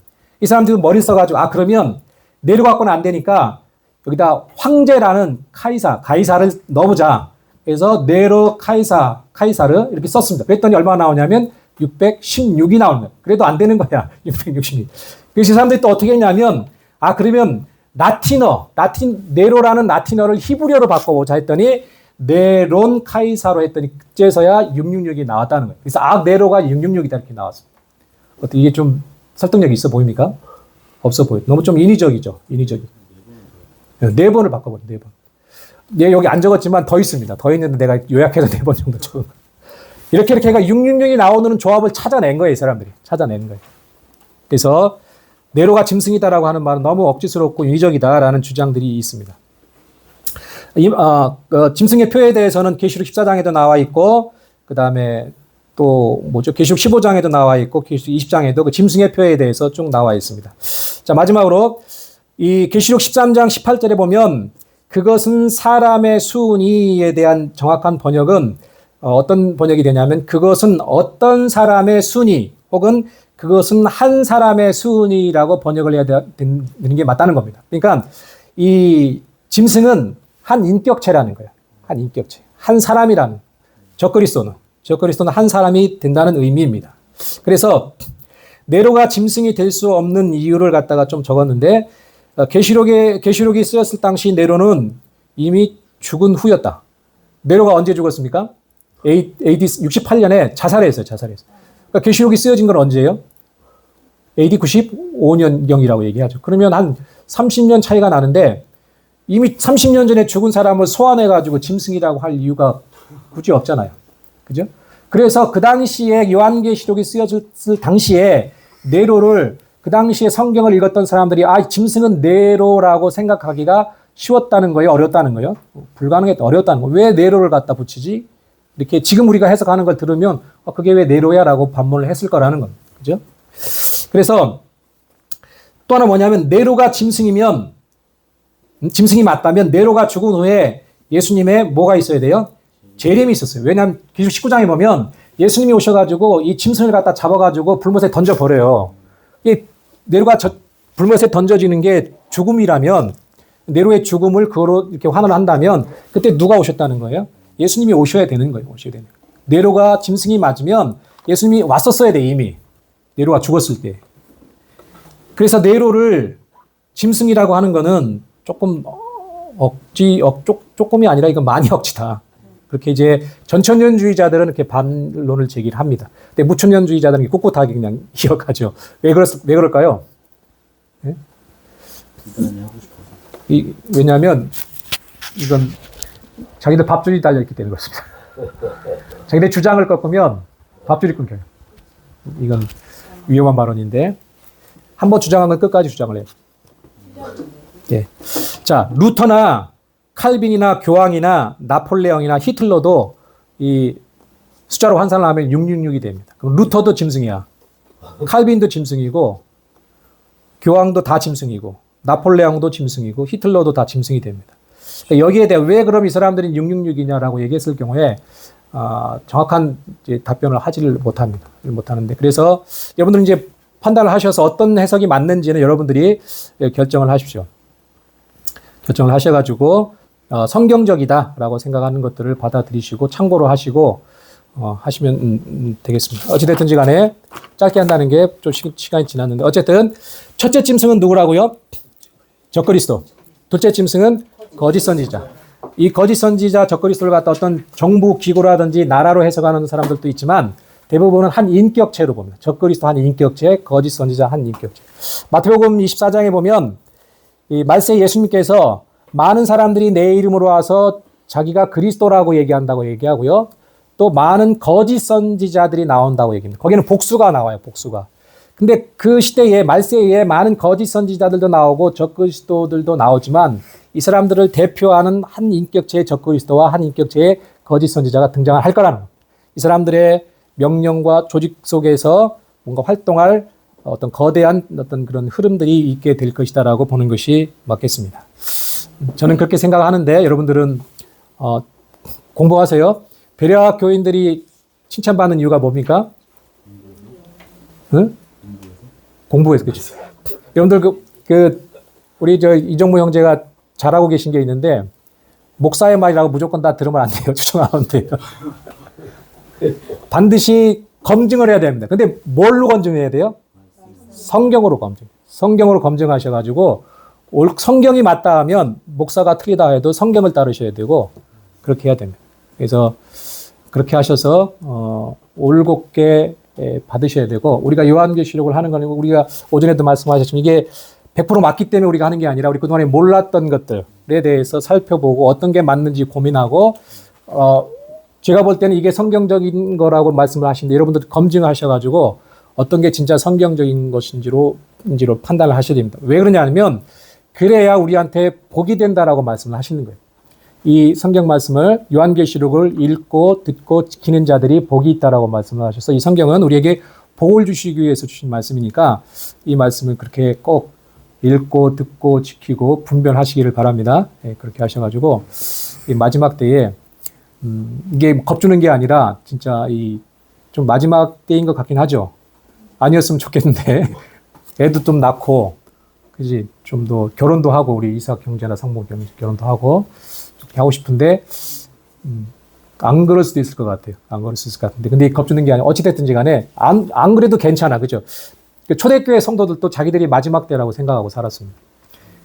이 사람들은 머리 써가지고 그러면 네로 갖고는 안 되니까 여기다 황제라는 가이사를 넣어보자. 그래서 네로 카이사르 이렇게 썼습니다. 그랬더니 얼마나 나오냐면 616이 나오는 거야. 그래도 안 되는 거야. 616. 그래서 이 사람들이 또 어떻게 했냐면 그러면 네로라는 라틴어를 히브리어로 바꿔보자 했더니 네론 카이사로 했더니 그제서야 666이 나왔다는 거예요. 그래서 네로가 666이다 이렇게 나왔습니다. 어떻게 이게 좀 설득력이 있어 보입니까? 없어 보여요. 너무 좀 인위적이죠. 인위적이. 4번을 바꿔버려. 4번. 여기 안 적었지만 더 있습니다. 더 있는데 내가 요약해서 4번 정도 적은 거예요. 이렇게 해가 666이 나오는 조합을 찾아낸 거예요. 이 사람들이. 찾아낸 거예요. 그래서 네로가 짐승이다라고 하는 말은 너무 억지스럽고 인위적이다라는 주장들이 있습니다. 짐승의 표에 대해서는 계시록 14장에도 나와 있고 그 다음에 또 계시록 15장에도 나와 있고 계시록 20장에도 그 짐승의 표에 대해서 쭉 나와 있습니다. 자, 마지막으로 이 계시록 13장 18절에 보면 그것은 사람의 수니에 대한 정확한 번역은 어떤 번역이 되냐면 그것은 어떤 사람의 수니 혹은 그것은 한 사람의 수니라고 번역을 해야 되는 게 맞다는 겁니다. 그러니까 이 짐승은 한 인격체라는 거예요. 한 인격체. 한 사람이라는. 적그리스도는 한 사람이 된다는 의미입니다. 그래서 네로가 짐승이 될 수 없는 이유를 갖다가 좀 적었는데 계시록이 쓰였을 당시 네로는 이미 죽은 후였다. 네로가 언제 죽었습니까? AD 68년에 자살했어요. 그러니까 계시록이 쓰여진 건 언제예요? AD 95년경이라고 얘기하죠. 그러면 한 30년 차이가 나는데 이미 30년 전에 죽은 사람을 소환해가지고 짐승이라고 할 이유가 굳이 없잖아요. 그죠? 그래서 그 당시에 요한계시록이 쓰여졌을 당시에 네로를 그 당시에 성경을 읽었던 사람들이 짐승은 네로라고 생각하기가 쉬웠다는 거예요? 어렵다는 거예요? 불가능했다. 어렵다는 거예요. 왜 네로를 갖다 붙이지? 이렇게 지금 우리가 해석하는 걸 들으면 그게 왜 네로야? 라고 반문을 했을 거라는 겁니다. 그죠? 그래서 또 하나 뭐냐면 네로가 짐승이 맞다면 네로가 죽은 후에 예수님의 뭐가 있어야 돼요? 재림이 있었어요. 왜냐하면 계시록 19장에 보면 예수님이 오셔가지고 이 짐승을 갖다 잡아가지고 불못에 던져버려요. 이 네로가 불못에 던져지는 게 죽음이라면 네로의 죽음을 그거로 이렇게 환원을 한다면 그때 누가 오셨다는 거예요? 예수님이 오셔야 되는 거예요. 네로가 짐승이 맞으면 예수님이 왔었어야 돼 이미. 네로가 죽었을 때. 그래서 네로를 짐승이라고 하는 거는 조금 조금이 아니라 이건 많이 억지다. 그렇게 이제 전천년주의자들은 이렇게 반론을 제기를 합니다. 근데 무천년주의자들은 꿋꿋하게 그냥 이어가죠. 왜 그럴까요? 네? 왜냐하면 이건 자기들 밥줄이 달려있기 때문에 그렇습니다. 자기들 주장을 꺾으면 밥줄이 끊겨요. 이건 위험한 발언인데 한번 주장한 건 끝까지 주장을 해요. 예. 자, 루터나 칼빈이나 교황이나 나폴레옹이나 히틀러도 이 숫자로 환산을 하면 666이 됩니다. 그럼 루터도 짐승이야. 칼빈도 짐승이고 교황도 다 짐승이고 나폴레옹도 짐승이고 히틀러도 다 짐승이 됩니다. 여기에 대해 왜 그럼 이 사람들이 666이냐라고 얘기했을 경우에 정확한 이제 답변을 하지를 못합니다. 못하는데 그래서 여러분들 이제 판단을 하셔서 어떤 해석이 맞는지는 여러분들이 결정을 하십시오. 결정을 하셔가지고 성경적이다라고 생각하는 것들을 받아들이시고 참고로 하시고 하시면 되겠습니다. 어찌됐든지 간에 짧게 한다는 게 좀 시간이 지났는데 어쨌든 첫째 짐승은 누구라고요? 적그리스도. 둘째 짐승은 거짓 선지자. 이 거짓 선지자 적그리스도를 갖다 어떤 정부 기구라든지 나라로 해석하는 사람들도 있지만 대부분은 한 인격체로 봅니다. 적그리스도 한 인격체, 거짓 선지자 한 인격체. 마태복음 24장에 보면 이 말세 예수님께서 많은 사람들이 내 이름으로 와서 자기가 그리스도라고 얘기한다고 얘기하고요. 또 많은 거짓 선지자들이 나온다고 얘기합니다. 거기는 복수가 나와요. 복수가. 근데 그 시대에 말세에 많은 거짓 선지자들도 나오고 적그리스도들도 나오지만 이 사람들을 대표하는 한 인격체의 적그리스도와 한 인격체의 거짓 선지자가 등장을 할 거라는 거예요. 이 사람들의 명령과 조직 속에서 뭔가 활동할 어떤 거대한 어떤 그런 흐름들이 있게 될 것이다라고 보는 것이 맞겠습니다. 저는 그렇게 생각하는데 여러분들은 공부하세요. 베레아 교인들이 칭찬받는 이유가 뭡니까? 응? 공부해서 그렇죠. 여러분들 우리 이정무 형제가 잘하고 계신 게 있는데 목사의 말이라고 무조건 다 들으면 안 돼요. 추천하면 돼요. 반드시 검증을 해야 됩니다. 근데 뭘로 검증해야 돼요? 성경으로 검증. 성경으로 검증하셔가지고 성경이 맞다 하면 목사가 틀리다 해도 성경을 따르셔야 되고 그렇게 해야 됩니다. 그래서 그렇게 하셔서 올곧게 받으셔야 되고 우리가 요한계시록을 하는 거는 우리가 오전에도 말씀하셨지만 이게 100% 맞기 때문에 우리가 하는 게 아니라 우리 그동안에 몰랐던 것들에 대해서 살펴보고 어떤 게 맞는지 고민하고 제가 볼 때는 이게 성경적인 거라고 말씀을 하시는데 여러분들 검증하셔가지고 어떤 게 진짜 성경적인 것인지로 판단을 하셔야 됩니다. 왜 그러냐면 그래야 우리한테 복이 된다라고 말씀을 하시는 거예요. 이 성경 말씀을 요한계시록을 읽고 듣고 지키는 자들이 복이 있다라고 말씀을 하셔서 이 성경은 우리에게 복을 주시기 위해서 주신 말씀이니까 이 말씀을 그렇게 꼭 읽고 듣고 지키고 분별하시기를 바랍니다. 네, 그렇게 하셔가지고 이 마지막 때에 이게 겁주는 게 아니라 진짜 좀 마지막 때인 것 같긴 하죠. 아니었으면 좋겠는데 애도 좀 낳고 그지 좀 더 결혼도 하고 우리 이삭 형제나 상무 결혼도 하고 그렇게 하고 싶은데 안 그럴 수도 있을 것 같아요. 안 그럴 수 있을 것 같은데 근데 겁주는 게 아니라 어찌됐든지 간에 안 그래도 괜찮아. 그죠? 초대교회 성도들도 자기들이 마지막 때라고 생각하고 살았습니다.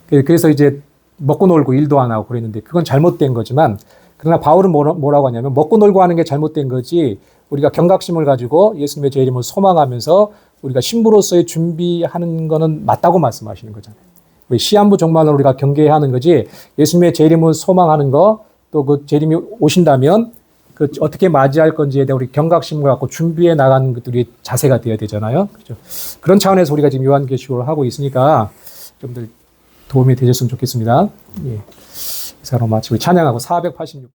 그래서 이제 먹고 놀고 일도 안 하고 그랬는데 그건 잘못된 거지만 그러나 바울은 뭐라고 하냐면 먹고 놀고 하는 게 잘못된 거지 우리가 경각심을 가지고 예수님의 제 이름을 소망하면서 우리가 신부로서의 준비하는 거는 맞다고 말씀하시는 거잖아요. 우리 시한부 종말을 우리가 경계해야 하는 거지 예수님의 제 이름을 소망하는 거 또 그 제 이름이 오신다면 그 어떻게 맞이할 건지에 대한 우리 경각심을 갖고 준비해 나가는 것들이 자세가 되어야 되잖아요. 그렇죠? 그런 차원에서 우리가 지금 요한계시록을 하고 있으니까 좀들 도움이 되셨으면 좋겠습니다. 예. 이사로 마치고 찬양하고 486